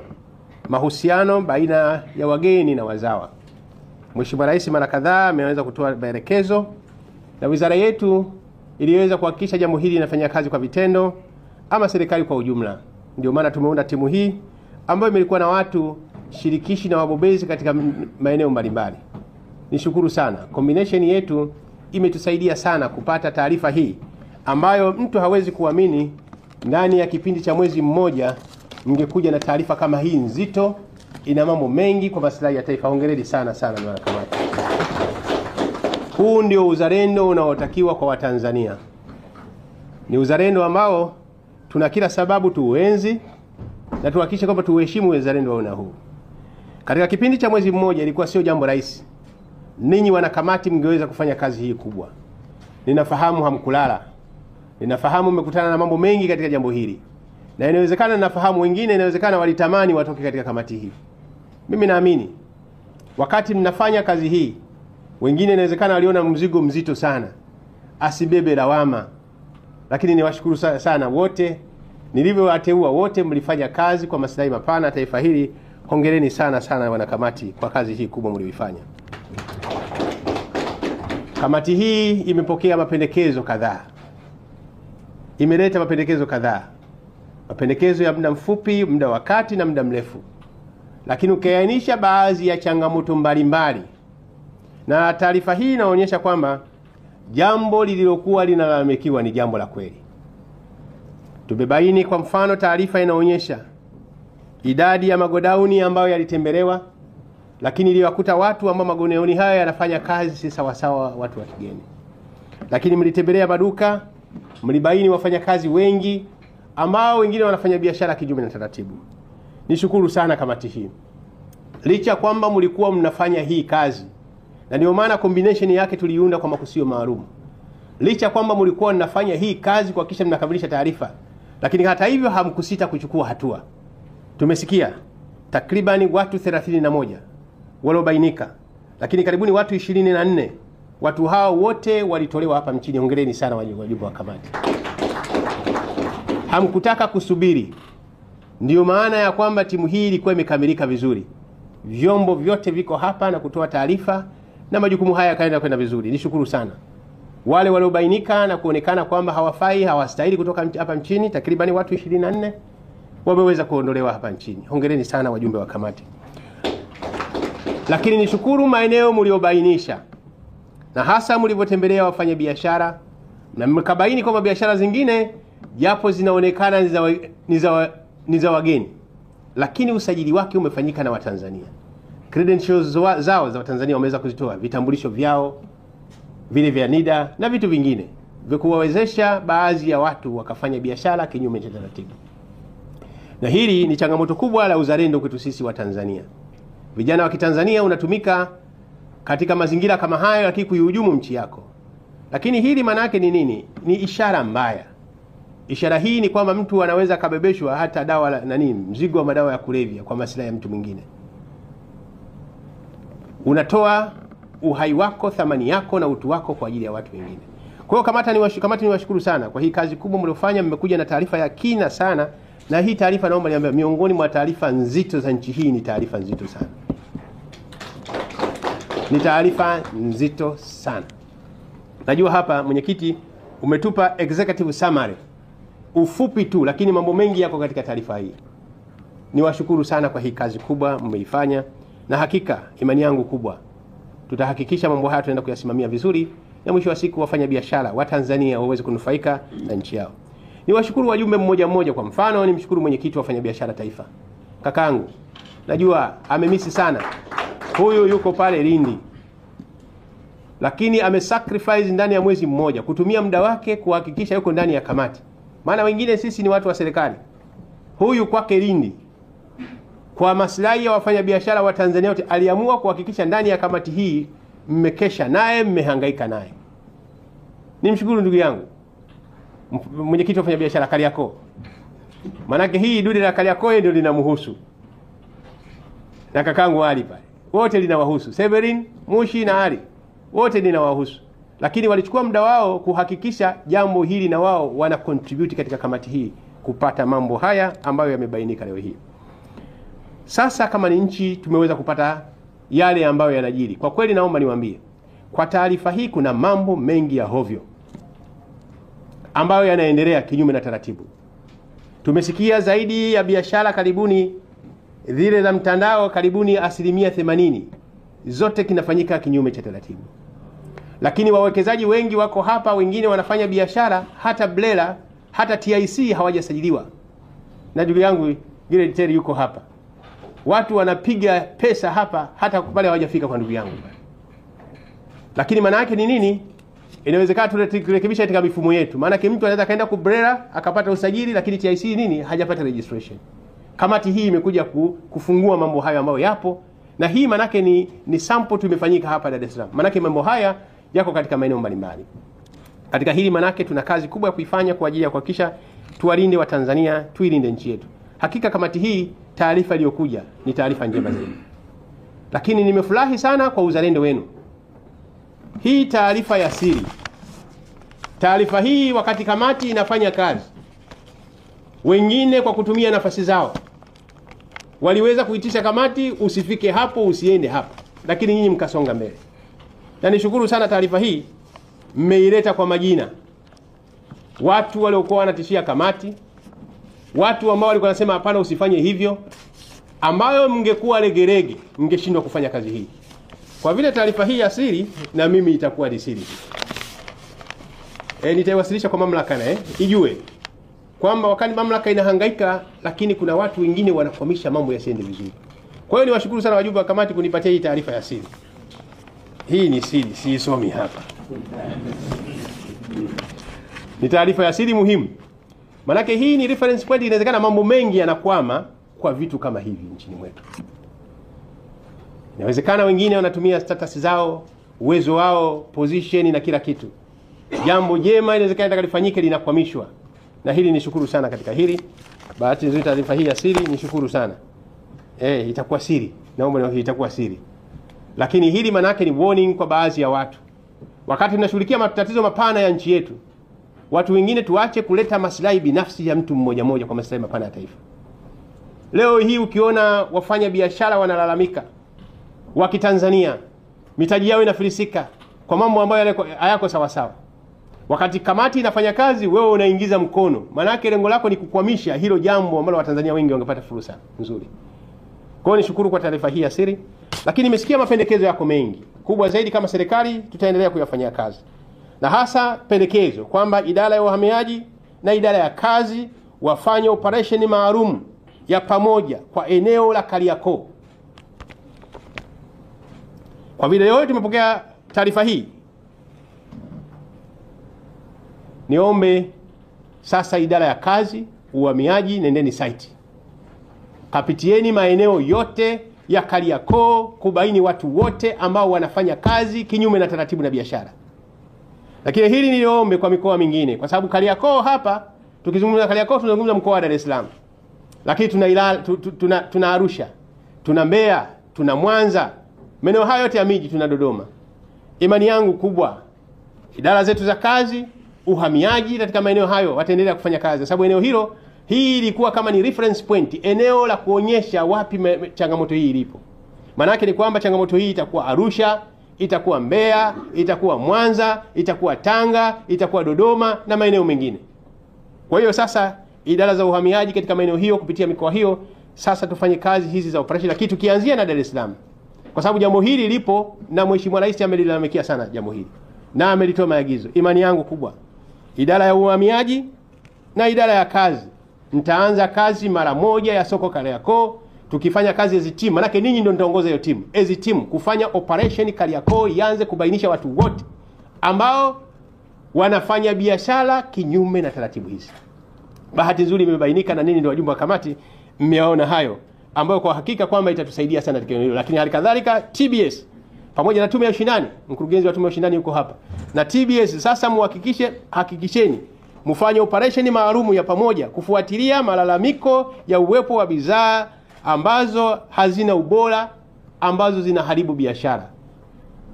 mahusiano baina ya wageni na wazawa. Mheshimiwa Rais mara kadhaa ameweza kutoa maelekezo na wizara yetu iliweza kuhakikisha jambo hili linafanya kazi kwa vitendo, ama serikali kwa ujumla. Ndio maana tumeunda timu hii ambayo imekuwa na watu shirikishi na wabobezi katika maeneo mbalimbali. Nishukuru sana. Combination yetu imetusaidia sana kupata taarifa hii ambayo mtu hawezi kuamini ndani ya kipindi cha mwezi mmoja mngekuja na taarifa kama hii nzito, ina mambo mengi kwa maslahi ya taifa. Hongereni sana sana na kamati. Huu ndio uzalendo unaotakiwa kwa Watanzania. Ni uzalendo ambao tuna kila sababu tuuenzi na tuhakikishe kwamba tuheshimu uzalendo wa huu. Katika kipindi cha mwezi mmoja ilikuwa sio jambo rahisi. Ninyi wanakamati mngeweza kufanya kazi hii kubwa. Ninafahamu hamkulala. Ninafahamu mmekutana na mambo mengi katika jambo hili. Na inawezekana ninafahamu wengine inawezekana walitamani watoke katika kamati hii. Mimi naamini wakati mnafanya kazi hii wengine inawezekana waliona mzigo mzito sana. Asibebe lawama. Lakini niwashukuru sana wote. Nilivyowateua wote mlifanya kazi kwa maslahi mapana taifa hili. Hongereni sana sana wanakamati kwa kazi hii kubwa mlioifanya. Kamati hii imepokea mapendekezo kadhaa. Imeleta mapendekezo kadhaa. Mapendekezo ya muda mfupi, muda wa kati na muda mrefu. Lakini ukiainisha baadhi ya changamoto mbalimbali. Na taarifa hii inaonyesha kwamba jambo lililokuwa linalalamikiwa ni jambo la kweli. Tumebaini kwa mfano taarifa inaonyesha idadi ya magodauni ambayo yalitembelewa, lakini iliwakuta watu ambao magodauni haya yanafanya kazi si sawa sawa watu wa kigeni. Lakini mlitembelea maduka, mlibaini wafanyakazi wengi ambao wengine wanafanya biashara kinyume na taratibu. Nishukuru sana kamati hii. Licha kwamba mlikuwa mnafanya hii kazi, na ndio maana combination yake tuliunda kwa makusio maalum. Licha kwamba mlikuwa mnafanya hii kazi kwa kisha mnakamilisha taarifa, lakini hata hivyo hamkusita kuchukua hatua. Tumesikia takribani watu 31 waliobainika, lakini karibuni watu 24. Watu hao wote walitolewa hapa mchini. Hongereni sana wajumbe wa kamati. Hamkutaka kusubiri. Ndio maana ya kwamba timu hii ilikuwa imekamilika vizuri. Vyombo vyote viko hapa na kutoa taarifa na majukumu haya yakaenda kwenda vizuri. Nishukuru sana. Wale waliobainika na kuonekana kwamba hawafai, hawastahili kutoka hapa nchini, takribani watu 24 wameweza kuondolewa hapa nchini. Hongereni sana wajumbe wa kamati. Lakini nishukuru maeneo mliobainisha. Na hasa mlivyotembelea wafanyabiashara na mkabaini kwamba biashara zingine japo zinaonekana ni za wageni, lakini usajili wake umefanyika na Watanzania. Credentials zao za Watanzania wameweza kuzitoa, vitambulisho vyao, vile vya NIDA na vitu vingine vya kuwawezesha baadhi ya watu wakafanya biashara kinyume cha taratibu. Na hili ni changamoto kubwa la uzalendo kwetu sisi wa Tanzania. Vijana wa Kitanzania unatumika katika mazingira kama hayo lakini kuihujumu nchi yako. Lakini hili maana yake ni nini? Ni ishara mbaya. Ishara hii ni kwamba mtu anaweza kabebeshwa hata dawa mzigo wa madawa ya kulevya kwa maslahi ya mtu mwingine. Unatoa uhai wako, thamani yako na utu wako kwa ajili ya watu wengine. Kwa hiyo kamati niwashukuru sana kwa hii kazi kubwa mliofanya. Mmekuja na taarifa ya kina sana, na hii taarifa naomba niambie, miongoni mwa taarifa nzito za nchi hii ni taarifa nzito sana. Ni taarifa nzito sana. Najua hapa mwenyekiti umetupa executive summary ufupi tu, lakini mambo mengi yako katika taarifa hii. Niwashukuru sana kwa hii kazi kubwa mmeifanya, na hakika imani yangu kubwa tutahakikisha mambo haya tunaenda kuyasimamia vizuri, na mwisho wa siku wafanya biashara wa Tanzania waweze kunufaika na nchi yao. Niwashukuru wajumbe mmoja mmoja. Kwa mfano nimshukuru mwenyekiti wa wafanya biashara taifa, kakangu, najua amemisi sana. Huyu yuko pale Lindi, lakini amesacrifice ndani ya mwezi mmoja kutumia muda wake kuhakikisha yuko ndani ya kamati. Maana wengine sisi ni watu wa serikali. Huyu kwake Lindi, kwa maslahi ya wafanyabiashara wa Tanzania wote, aliamua kuhakikisha ndani ya kamati hii mmekesha naye, mmehangaika naye. Nimshukuru ndugu yangu mwenyekiti wa wafanyabiashara Kariakoo. Manake hii dude la Kariakoo ndio linamhusu. Na kakangu Ali pale. Wote linawahusu. Severin, Mushi na Ali. Wote linawahusu. Lakini walichukua muda wao kuhakikisha jambo hili na wao wana contribute katika kamati hii kupata mambo haya ambayo yamebainika leo hii. Sasa kama ni nchi tumeweza kupata yale ambayo yanajiri. Kwa kweli naomba niwaambie, kwa taarifa hii kuna mambo mengi ya hovyo ambayo yanaendelea kinyume na taratibu. Tumesikia zaidi ya biashara karibuni zile za mtandao karibuni 80% zote kinafanyika kinyume cha taratibu. Lakini wawekezaji wengi wako hapa, wengine wanafanya biashara hata BRELA, hata TIC hawajasajiliwa. Na ndugu yangu Gile Teri yuko hapa. Watu wanapiga pesa hapa hata pale hawajafika kwa ndugu yangu. Lakini maana yake ni nini? Inawezekana turekebisha katika mifumo yetu. Maana yake mtu anaweza kaenda ku BRELA akapata usajili, lakini TIC nini hajapata registration. Kamati hii imekuja kufungua mambo hayo ambayo yapo, na hii maana yake ni sample tumefanyika hapa Dar es Salaam. Maana yake mambo haya yako katika maeneo mbalimbali. Katika hili maana yake tuna kazi kubwa ya kuifanya kwa ajili ya kuhakikisha tuwalinde wa Tanzania, tuilinde nchi yetu. Hakika kamati hii taarifa iliyokuja ni taarifa njema zaidi. Lakini nimefurahi sana kwa uzalendo wenu. Hii taarifa ya siri. Taarifa hii wakati kamati inafanya kazi, wengine kwa kutumia nafasi zao waliweza kuitisha kamati, usifike hapo, usiende hapo, lakini nyinyi mkasonga mbele. Na nishukuru sana taarifa hii mmeileta kwa majina. Watu waliokuwa wanatishia kamati, watu ambao walikuwa wanasema hapana usifanye hivyo, ambayo mngekuwa legerege mngeshindwa kufanya kazi hii. Kwa vile taarifa hii ya siri, na mimi itakuwa ni siri. Nitaiwasilisha kwa mamlaka na ijue kwamba wakati mamlaka inahangaika, lakini kuna watu wengine wanakwamisha mambo yasiende vizuri. Kwa hiyo niwashukuru sana wajumbe wa kamati kunipatia hii taarifa ya siri. Hii ni siri, siisomi hapa. Ni taarifa ya siri muhimu. Manake hii ni reference point, inawezekana mambo mengi yanakwama kwa vitu kama hivi nchini mwetu. Inawezekana wengine wanatumia status zao, uwezo wao, position na kila kitu. Jambo jema inawezekana litakalifanyike linakwamishwa. Na hili nishukuru sana katika hili. Bahati nzuri taarifa hii ya siri nishukuru sana. Itakuwa siri. Naomba itakuwa siri. Lakini hili manake ni warning kwa baadhi ya watu. Wakati tunashughulikia matatizo mapana ya nchi yetu, watu wengine tuache kuleta maslahi binafsi ya mtu mmoja mmoja kwa maslahi mapana ya taifa. Leo hii ukiona wafanya biashara wanalalamika wa Kitanzania, mitaji yao inafilisika kwa mambo ambayo hayako sawa sawa. Wakati kamati inafanya kazi, wewe unaingiza mkono. Manake lengo lako ni kukwamisha hilo jambo ambalo Watanzania wengi wangepata fursa nzuri. Kwa hiyo nishukuru kwa taarifa hii ya siri. Lakini nimesikia mapendekezo yako mengi. Kubwa zaidi kama serikali tutaendelea kuyafanyia kazi. Na hasa pendekezo kwamba idara ya uhamiaji na idara ya kazi wafanye operation maalum ya pamoja kwa eneo la Kariakoo. Kwa vile leo tumepokea taarifa hii, niombe sasa idara ya kazi, uhamiaji, nendeni site. Kapitieni maeneo yote ya Kariakoo kubaini watu wote ambao wanafanya kazi kinyume na taratibu na biashara. Lakini hili niliombe kwa mikoa mingine, kwa sababu Kariakoo hapa, tukizungumza Kariakoo tunazungumza mkoa wa Dar es Salaam. Lakini tuna Arusha, tuna Mbeya, tuna Mwanza, maeneo hayo yote ya miji, tuna Dodoma. Imani yangu kubwa idara zetu za kazi, uhamiaji katika maeneo hayo wataendelea kufanya kazi, sababu eneo hilo hii ilikuwa kama ni reference point, eneo la kuonyesha wapi changamoto hii ilipo. Maana yake ni kwamba changamoto hii itakuwa Arusha, itakuwa Mbeya, itakuwa Mwanza, itakuwa Tanga, itakuwa Dodoma na maeneo mengine. Kwa hiyo sasa idara za uhamiaji katika maeneo hiyo kupitia mikoa hiyo sasa tufanye kazi hizi za operation, lakini tukianzia na Dar es Salaam. Kwa sababu jambo hili lipo na Mheshimiwa Rais amelilalamikia sana jambo hili na amelitoa maagizo. Imani yangu kubwa idara ya uhamiaji na idara ya kazi mtaanza kazi mara moja ya soko Kariakoo, tukifanya kazi as team. Maana ninyi ndio mtaongoza hiyo timu as team kufanya operation Kariakoo, ianze kubainisha watu wote ambao wanafanya biashara kinyume na taratibu hizi. Bahati nzuri imebainika na ninyi ndio wajumbe wa kamati mmeona hayo, ambayo kwa hakika kwamba itatusaidia sana katika hilo. Lakini hali kadhalika TBS pamoja na tume ya ushindani, mkurugenzi wa tume ya ushindani yuko hapa, na TBS sasa hakikisheni mfanye operation maalum ya pamoja kufuatilia malalamiko ya uwepo wa bidhaa ambazo hazina ubora, ambazo zinaharibu biashara.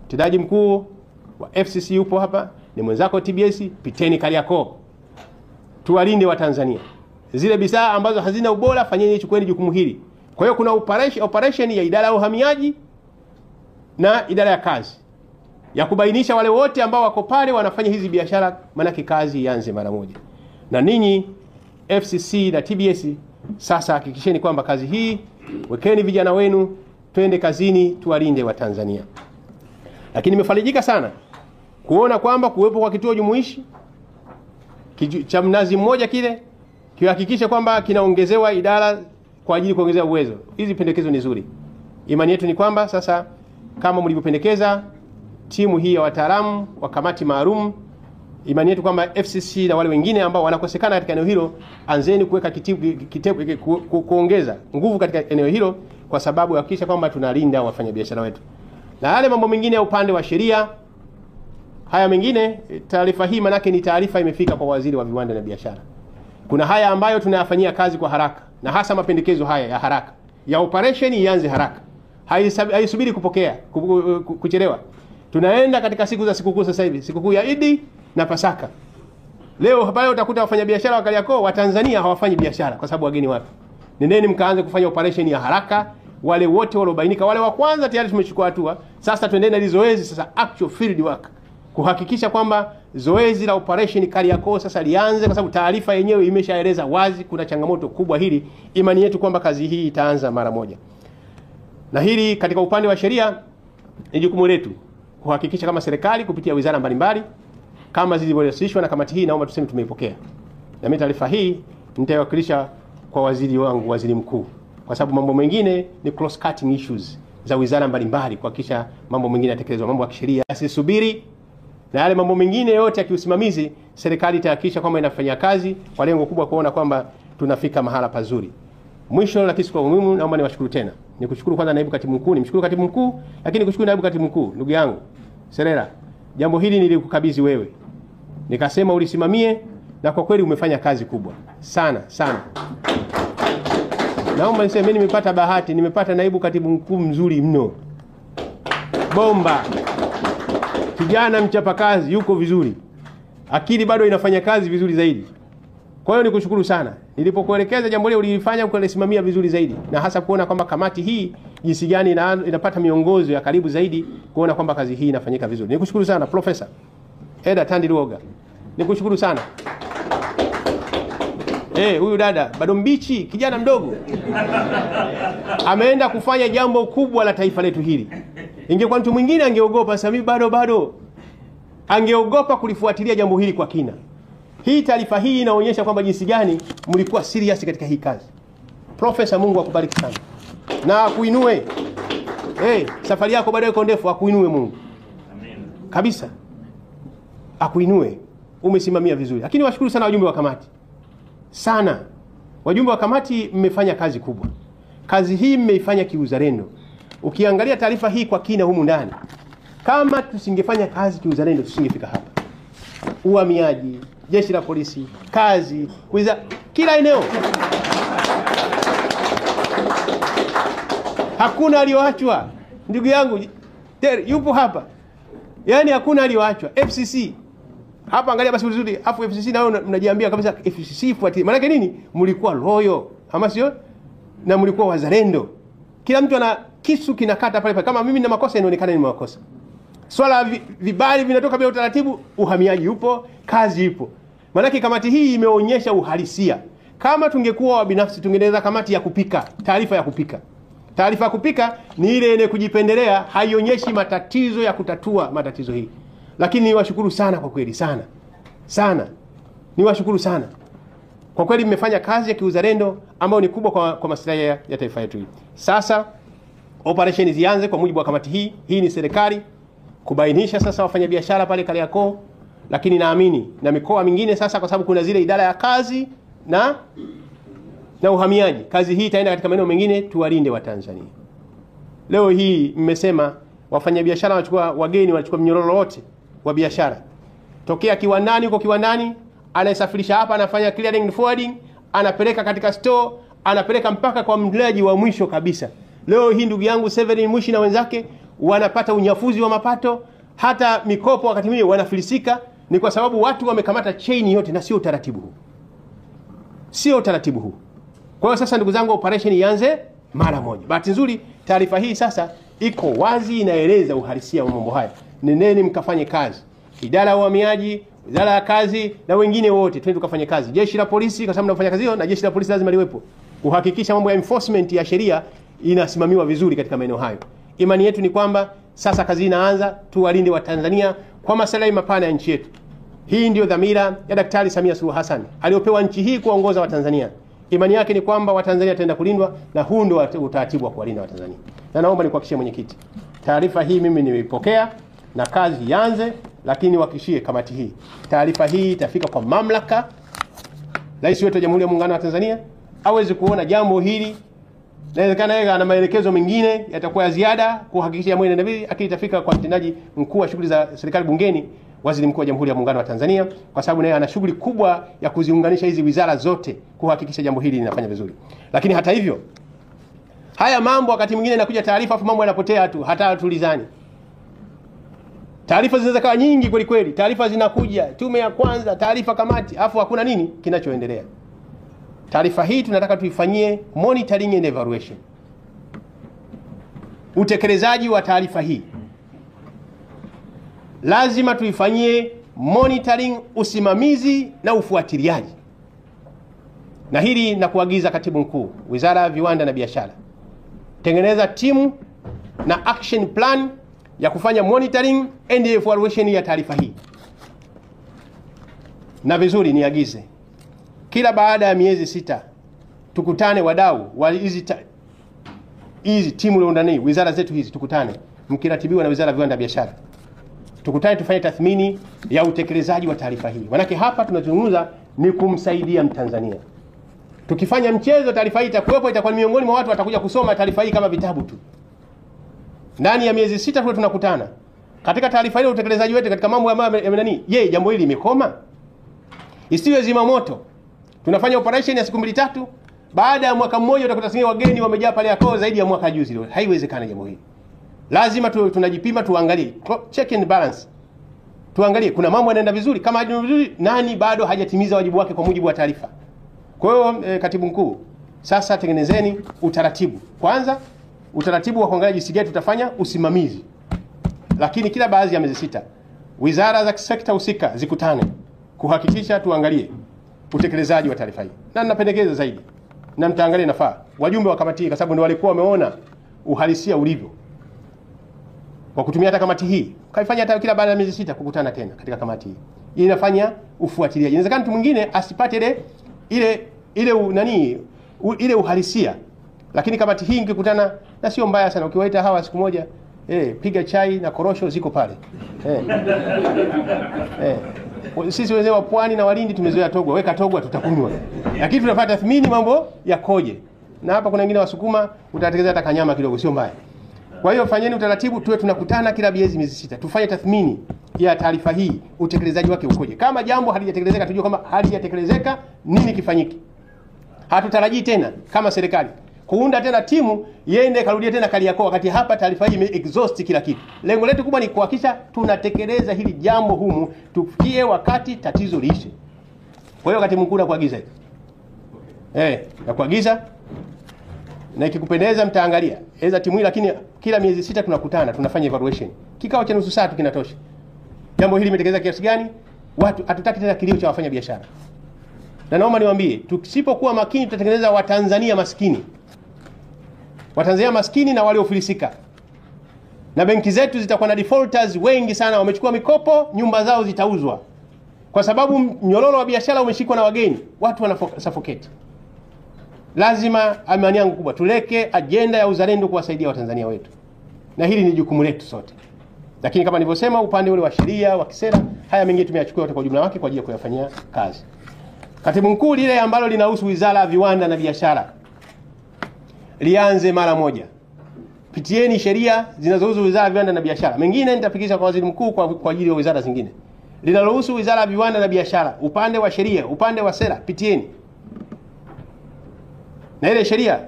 Mtendaji mkuu wa FCC yupo hapa, ni mwenzako TBS, piteni Kariakoo. Tuwalinde wa Tanzania. Zile bidhaa ambazo hazina ubora, fanyeni, chukueni jukumu hili. Kwa hiyo kuna operation ya idara ya uhamiaji na idara ya kazi ya kubainisha wale wote ambao wako pale wanafanya hizi biashara, maana kazi ianze mara moja. Na ninyi FCC na TBS, sasa hakikisheni kwamba kazi hii, wekeni vijana wenu, twende kazini, tuwalinde wa Tanzania. Lakini nimefarijika sana kuona kwamba kuwepo kwa kituo jumuishi cha Mnazi Mmoja kile kihakikisha kwamba kinaongezewa idara kwa ajili kuongezea uwezo. Hizi pendekezo ni nzuri. Imani yetu ni kwamba sasa kama mlivyopendekeza timu hii ya wataalamu wa kamati maalum, imani yetu kwamba FCC na wale wengine ambao wanakosekana katika eneo hilo, anzeni kuweka kuongeza nguvu katika eneo hilo, kwa sababu ya kuhakikisha kwamba tunalinda wafanyabiashara wetu. Na yale mambo mengine ya upande wa sheria, haya mengine, taarifa hii manake ni taarifa imefika kwa Waziri wa Viwanda na Biashara. Kuna haya ambayo tunayafanyia kazi kwa haraka, na hasa mapendekezo haya ya haraka ya operation ianze haraka, haisubiri kuchelewa. Tunaenda katika siku za sikukuu sasa hivi, sikukuu ya Idi na Pasaka. Leo pale utakuta wafanyabiashara wa Kariakoo wa Tanzania hawafanyi biashara kwa sababu wageni wapi. Nendeni mkaanze kufanya operation ya haraka. Wale wote waliobainika, wale wa kwanza tayari tumechukua hatua. Sasa tuendelee na hizo zoezi sasa, actual field work, kuhakikisha kwamba zoezi la operation Kariakoo sasa lianze, kwa sababu taarifa yenyewe imeshaeleza wazi kuna changamoto kubwa hili. Imani yetu kwamba kazi hii itaanza mara moja. Na hili katika upande wa sheria ni jukumu letu kuhakikisha kama serikali kupitia wizara mbalimbali kama zilivyowasilishwa na kamati hii, naomba tuseme tumeipokea. Na mimi taarifa hii nitaiwakilisha kwa waziri wangu, waziri mkuu, kwa sababu mambo mengine ni cross cutting issues za wizara mbalimbali, kuhakikisha mambo mengine yatekelezwa, mambo ya kisheria asisubiri, na yale mambo mengine yote ya kiusimamizi serikali itahakikisha kwamba inafanya kazi kwa lengo kubwa kuona kwamba tunafika mahala pazuri. Mwisho lakini si kwa umuhimu, naomba niwashukuru tena. Nikushukuru kwanza naibu katibu mkuu, nimshukuru katibu mkuu, lakini nikushukuru naibu katibu mkuu, ndugu yangu Serera. Jambo hili nilikukabidhi wewe, nikasema ulisimamie, na kwa kweli umefanya kazi kubwa sana sana. Naomba niseme mimi nimepata bahati, nimepata naibu katibu mkuu mzuri mno, bomba, kijana mchapakazi, yuko vizuri, akili bado inafanya kazi vizuri zaidi. Kwa hiyo nikushukuru sana. Nilipokuelekeza jambo lile ulilifanya ukalisimamia vizuri zaidi, na hasa kuona kwamba kamati hii jinsi gani inapata miongozo ya karibu zaidi kuona kwamba kazi hii inafanyika vizuri. Nikushukuru sana Profesa Eda Tandiluoga. Nikushukuru sana. Huyu dada bado mbichi, kijana mdogo, ameenda kufanya jambo kubwa la taifa letu hili. Ingekuwa mtu mwingine angeogopa, sasa mimi bado angeogopa kulifuatilia jambo hili kwa kina. Hii taarifa hii inaonyesha kwamba jinsi gani mlikuwa serious katika hii kazi. Profesa, Mungu akubariki sana na akuinue. Safari yako bado iko ndefu, akuinue Mungu. Amen. Kabisa. Akuinue. Umesimamia vizuri. Lakini washukuru sana wajumbe wa kamati. Sana. Wajumbe wa kamati mmefanya kazi kubwa. Kazi hii mmeifanya kiuzalendo. Ukiangalia taarifa hii kwa kina humu ndani, kama tusingefanya kazi kiuzalendo tusingefika hapa. Uhamiaji, jeshi la polisi, kazi, kila eneo. Hakuna aliyoachwa. Ndugu yangu yupo hapa. Yaani hakuna aliyoachwa. FCC hapa, angalia basi vizuri, afu FCC nao mnajiambia kabisa FCC fuati. Maana nini? Mlikuwa loyal, ama sio? Na mlikuwa wazalendo. Kila mtu ana kisu kinakata pale pale. Kama mimi na makosa inaonekana ni makosa. Swala vibali vinatoka bila utaratibu, uhamiaji upo, kazi ipo. Maana kamati hii imeonyesha uhalisia. Kama tungekuwa wa binafsi tungeneza kamati ya kupika, taarifa ya kupika. Taarifa ya kupika ni ile yenye kujipendelea, haionyeshi matatizo ya kutatua matatizo hii. Lakini niwashukuru sana kwa kweli, sana. Sana. Niwashukuru sana. Kwa kweli mmefanya kazi ya kiuzalendo ambayo ni kubwa kwa maslahi ya taifa letu. Sasa operation zianze kwa mujibu wa kamati hii. Hii ni serikali kubainisha sasa wafanyabiashara pale Kariakoo, lakini naamini na mikoa mingine sasa, kwa sababu kuna zile idara ya kazi na uhamiaji. Kazi hii itaenda katika maeneo mengine, tuwalinde wa Tanzania. Leo hii mmesema wafanyabiashara wanachukua, wageni wanachukua mnyororo wote wa biashara. Tokea kiwandani, huko kiwandani anayesafirisha hapa anafanya clearing and forwarding, anapeleka katika store, anapeleka mpaka kwa mlaji wa mwisho kabisa. Leo hii ndugu yangu Severin Mwishi na wenzake wanapata unyafuzi wa mapato, hata mikopo wakati mwingine wanafilisika. Ni kwa sababu watu wamekamata chain yote, na sio utaratibu huu. Sio utaratibu huu. Kwa hiyo sasa ndugu zangu, operation ianze mara moja. Bahati nzuri taarifa hii sasa iko wazi, inaeleza uhalisia wa mambo haya. Nendeni mkafanye kazi. Idara ya uhamiaji, Wizara ya Kazi na wengine wote twende tukafanye kazi. Jeshi la Polisi, kwa sababu tunafanya kazi hiyo, na jeshi la polisi lazima liwepo kuhakikisha mambo ya enforcement ya sheria inasimamiwa vizuri katika maeneo hayo. Imani yetu ni kwamba sasa kazi inaanza, tuwalinde Watanzania kwa maslahi mapana ya nchi yetu. Hii ndio dhamira ya Daktari Samia Suluhu Hassan aliyopewa nchi hii kuongoza Watanzania. Imani yake ni kwamba Watanzania wataenda kulindwa, na huu ndio utaratibu wa kuwalinda Watanzania. Na naomba nikuhakikishie mwenyekiti, taarifa hii mimi nimeipokea na kazi ianze, lakini wahakikishie kamati hii taarifa hii itafika kwa mamlaka. Rais wetu wa Jamhuri ya Muungano wa Tanzania aweze kuona jambo hili. Inawezekana yeye ana maelekezo mengine yatakuwa ya ziada kuhakikisha jambo hili linabii, lakini itafika kwa mtendaji mkuu wa shughuli za serikali bungeni, Waziri Mkuu wa Jamhuri ya Muungano wa Tanzania, kwa sababu naye ana shughuli kubwa ya kuziunganisha hizi wizara zote kuhakikisha jambo hili linafanya vizuri. Lakini hata hivyo, haya mambo wakati mwingine inakuja taarifa afu mambo yanapotea tu, hata tulizani. Taarifa zinaweza kuwa nyingi kweli kweli, taarifa zinakuja, tume ya kwanza, taarifa kamati, afu hakuna nini kinachoendelea. Taarifa hii tunataka tuifanyie monitoring and evaluation. Utekelezaji wa taarifa hii lazima tuifanyie monitoring, usimamizi na ufuatiliaji. Na hili na kuagiza Katibu Mkuu, Wizara ya Viwanda na Biashara, tengeneza timu na action plan ya kufanya monitoring and evaluation ya taarifa hii. Na vizuri niagize kila baada ya miezi 6 tukutane wadau wa hizi timu leo ndani wizara zetu hizi, tukutane mkiratibiwa na Wizara ya Viwanda na Biashara, tukutane tufanye tathmini ya utekelezaji wa taarifa hii. Manake hapa tunazungumza ni kumsaidia Mtanzania. Tukifanya mchezo, taarifa hii itakuwepo, itakuwa miongoni mwa watu watakuja kusoma taarifa hii kama vitabu tu. Ndani ya miezi 6 tu tunakutana. Katika taarifa ile utekelezaji wetu katika mambo ya nani? Je, jambo hili limekoma? Isiwe zima moto. Tunafanya operation ya siku 2-3, baada ya mwaka mmoja utakuta wageni wamejaa pale yako zaidi ya mwaka juzi leo. Haiwezekani jambo hili. Lazima tunajipima, tuangalie, check and balance. Tuangalie kuna mambo yanaenda vizuri, kama hajaenda vizuri nani bado hajatimiza wajibu wake kwa mujibu wa taarifa. Kwa hiyo Katibu Mkuu, sasa tengenezeni utaratibu. Kwanza utaratibu wa kuangalia jinsi gani tutafanya usimamizi. Lakini kila baadhi ya miezi 6 wizara za sekta husika zikutane kuhakikisha tuangalie utekelezaji wa taarifa hii. Na ninapendekeza zaidi, na mtaangalia nafaa wajumbe wa kamati hii, kwa sababu ndio walikuwa wameona uhalisia ulivyo, kwa kutumia hata kamati hii kaifanya hata kila baada ya miezi 6 kukutana tena katika kamati hii. Hii inafanya ufuatiliaji. Inawezekana mtu mwingine asipate ile uhalisia, lakini kamati hii ingekutana, na sio mbaya sana ukiwaita hawa siku moja, piga chai na korosho ziko pale. Sisi wazee wa Pwani na Walindi tumezoea togwa, weka togwa tutakunywa. Lakini tunafanya tathmini mambo yakoje. Na hapa kuna wengine Wasukuma utatekeleza hata kanyama kidogo, sio mbaya. Kwa hiyo fanyeni utaratibu, tuwe tunakutana kila miezi 6, tufanye tathmini ya taarifa hii, utekelezaji wake ukoje. Kama jambo halijatekelezeka tujue kama halijatekelezeka nini kifanyike. Hatutarajii tena kama serikali kuunda tena timu iende karudia tena Kariakoo wakati hapa taarifa hii ime-exhaust kila kitu. Lengo letu kubwa ni kuhakikisha tunatekeleza hili jambo humu, tufikie wakati tatizo liishe. Kwa hiyo Katibu Mkuu nakuagiza hivi. Nakuagiza, na ikikupendeza mtaangalia timu hii, lakini kila miezi 6 tunakutana, tunafanya evaluation. Kikao cha nusu saa tu kinatosha. Jambo hili limetekeleza kiasi gani? Watu hatutaki tena kilio cha wafanya biashara. Na naomba niwaambie, tusipokuwa makini tutatengeneza Watanzania maskini. Watanzania maskini na waliofilisika. Na benki zetu zitakuwa na defaulters wengi sana, wamechukua mikopo, nyumba zao zitauzwa. Kwa sababu mnyororo wa biashara umeshikwa na wageni, watu wana suffocate. Lazima, amani yangu kubwa, tuleke agenda ya uzalendo kuwasaidia Watanzania wetu. Na hili ni jukumu letu sote. Lakini kama nilivyosema, upande ule wa sheria, wa kisera, haya mengine tumeyachukua yote kwa ujumla wake kwa ajili ya kuyafanyia kazi. Katibu Mkuu, lile ambalo linahusu Wizara ya Viwanda na Biashara lianze mara moja. Pitieni sheria zinazohusu Wizara ya Viwanda na Biashara. Mengine nitafikisha kwa Waziri Mkuu kwa ajili ya wizara zingine. Linalohusu Wizara ya Viwanda na Biashara, upande wa sheria, upande wa sera, pitieni. Na ile sheria,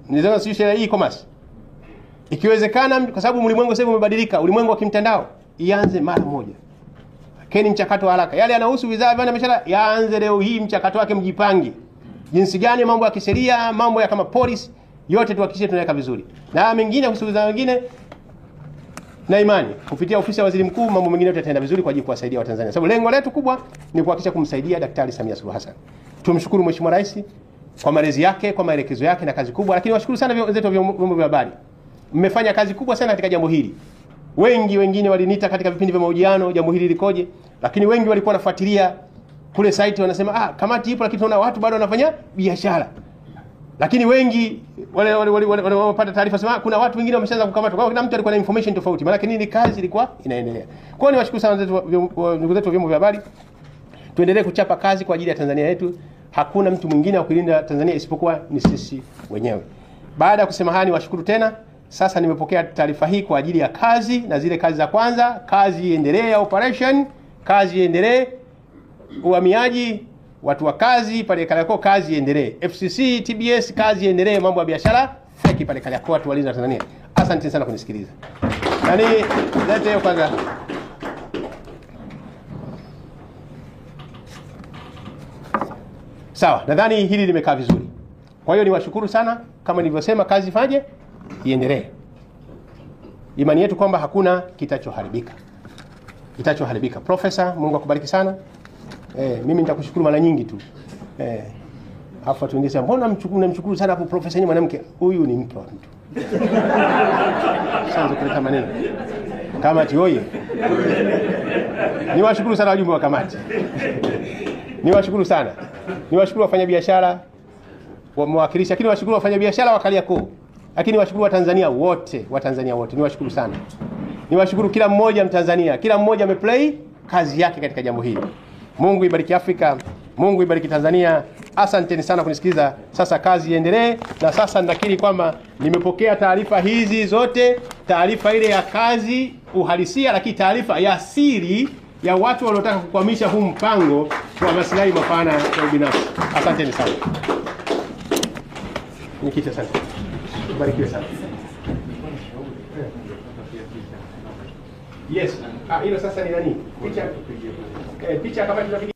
nilizana sio sheria hii e-commerce. Ikiwezekana, kwa sababu ulimwengu sasa umebadilika, ulimwengu wa kimtandao, ianze mara moja. Keni mchakato haraka. Yale yanahusu Wizara ya Viwanda na Biashara yaanze leo hii, mchakato wake mjipange. Jinsi gani mambo ya kisheria, mambo ya kama policy, yote tuhakikishe tunaweka vizuri. Na mengine kuhusu wizara nyingine na imani kupitia ofisi ya Waziri Mkuu mambo mengine yote yataenda vizuri kwa ajili ya kuwasaidia Watanzania. Sababu lengo letu kubwa ni kuhakikisha kumsaidia Daktari Samia Suluhu Hassan. Tumshukuru Mheshimiwa Rais kwa malezi yake, kwa maelekezo yake na kazi kubwa, lakini washukuru sana wenzetu wa vyombo vya habari. Mmefanya kazi kubwa sana katika jambo hili. Wengine waliniita katika vipindi vya mahojiano, jambo hili likoje? Lakini wengi walikuwa wanafuatilia kule site, wanasema kamati ipo lakini tunaona watu bado wanafanya biashara. Lakini wengi wale wapata taarifa sema kuna watu wengine wameshaanza kukamatwa. Kwa hiyo kila mtu alikuwa na information tofauti. Maana nini, kazi ilikuwa inaendelea. Kwa hiyo niwashukuru sana ndugu zetu wa vyombo vya habari. Tuendelee kuchapa kazi kwa ajili ya Tanzania yetu. Hakuna mtu mwingine wa kulinda Tanzania isipokuwa ni sisi wenyewe. Baada ya kusema haya, niwashukuru tena. Sasa nimepokea taarifa hii kwa ajili ya kazi, na zile kazi za kwanza, kazi iendelee, operation, kazi iendelee, uhamiaji, watu wa kazi pale Kariakoo, kazi iendelee, FCC, TBS, kazi iendelee, mambo ya biashara feki pale Kariakoo, watu walinzi wa Tanzania. Asante sana kunisikiliza. Nani lete hiyo kwanza. Sawa, nadhani hili limekaa vizuri. Kwa hiyo niwashukuru sana, kama nilivyosema, kazi ifanye iendelee. Imani yetu kwamba hakuna kitachoharibika. Profesa, Mungu akubariki sana. Mimi nitakushukuru mara nyingi tu. Afa tuingesema mbona mnamshukuru sana hapo profesa ni mwanamke? Huyu ni mke wa mtu. Sasa kuleta maneno. Kamati oye. Niwashukuru sana wajumbe wa kamati. Niwashukuru sana. Niwashukuru wafanyabiashara wa mwakilishi, lakini niwashukuru wafanyabiashara wa Kariakoo. Lakini niwashukuru Watanzania wote, niwashukuru sana. Niwashukuru kila mmoja Mtanzania, kila mmoja ameplay kazi yake katika jambo hili. Mungu ibariki Afrika, Mungu ibariki Tanzania. Asanteni sana kunisikiliza. Sasa kazi iendelee, na sasa ninakiri kwamba nimepokea taarifa hizi zote, taarifa ile ya kazi uhalisia, lakini taarifa ya siri ya watu wanaotaka kukwamisha huu mpango kwa maslahi mapana ya ubinafsi. Asanteni sana. Nikita sana. Barikiwe sana. Yes. Hilo sasa ni nani? Picha. Picha kama tunapiga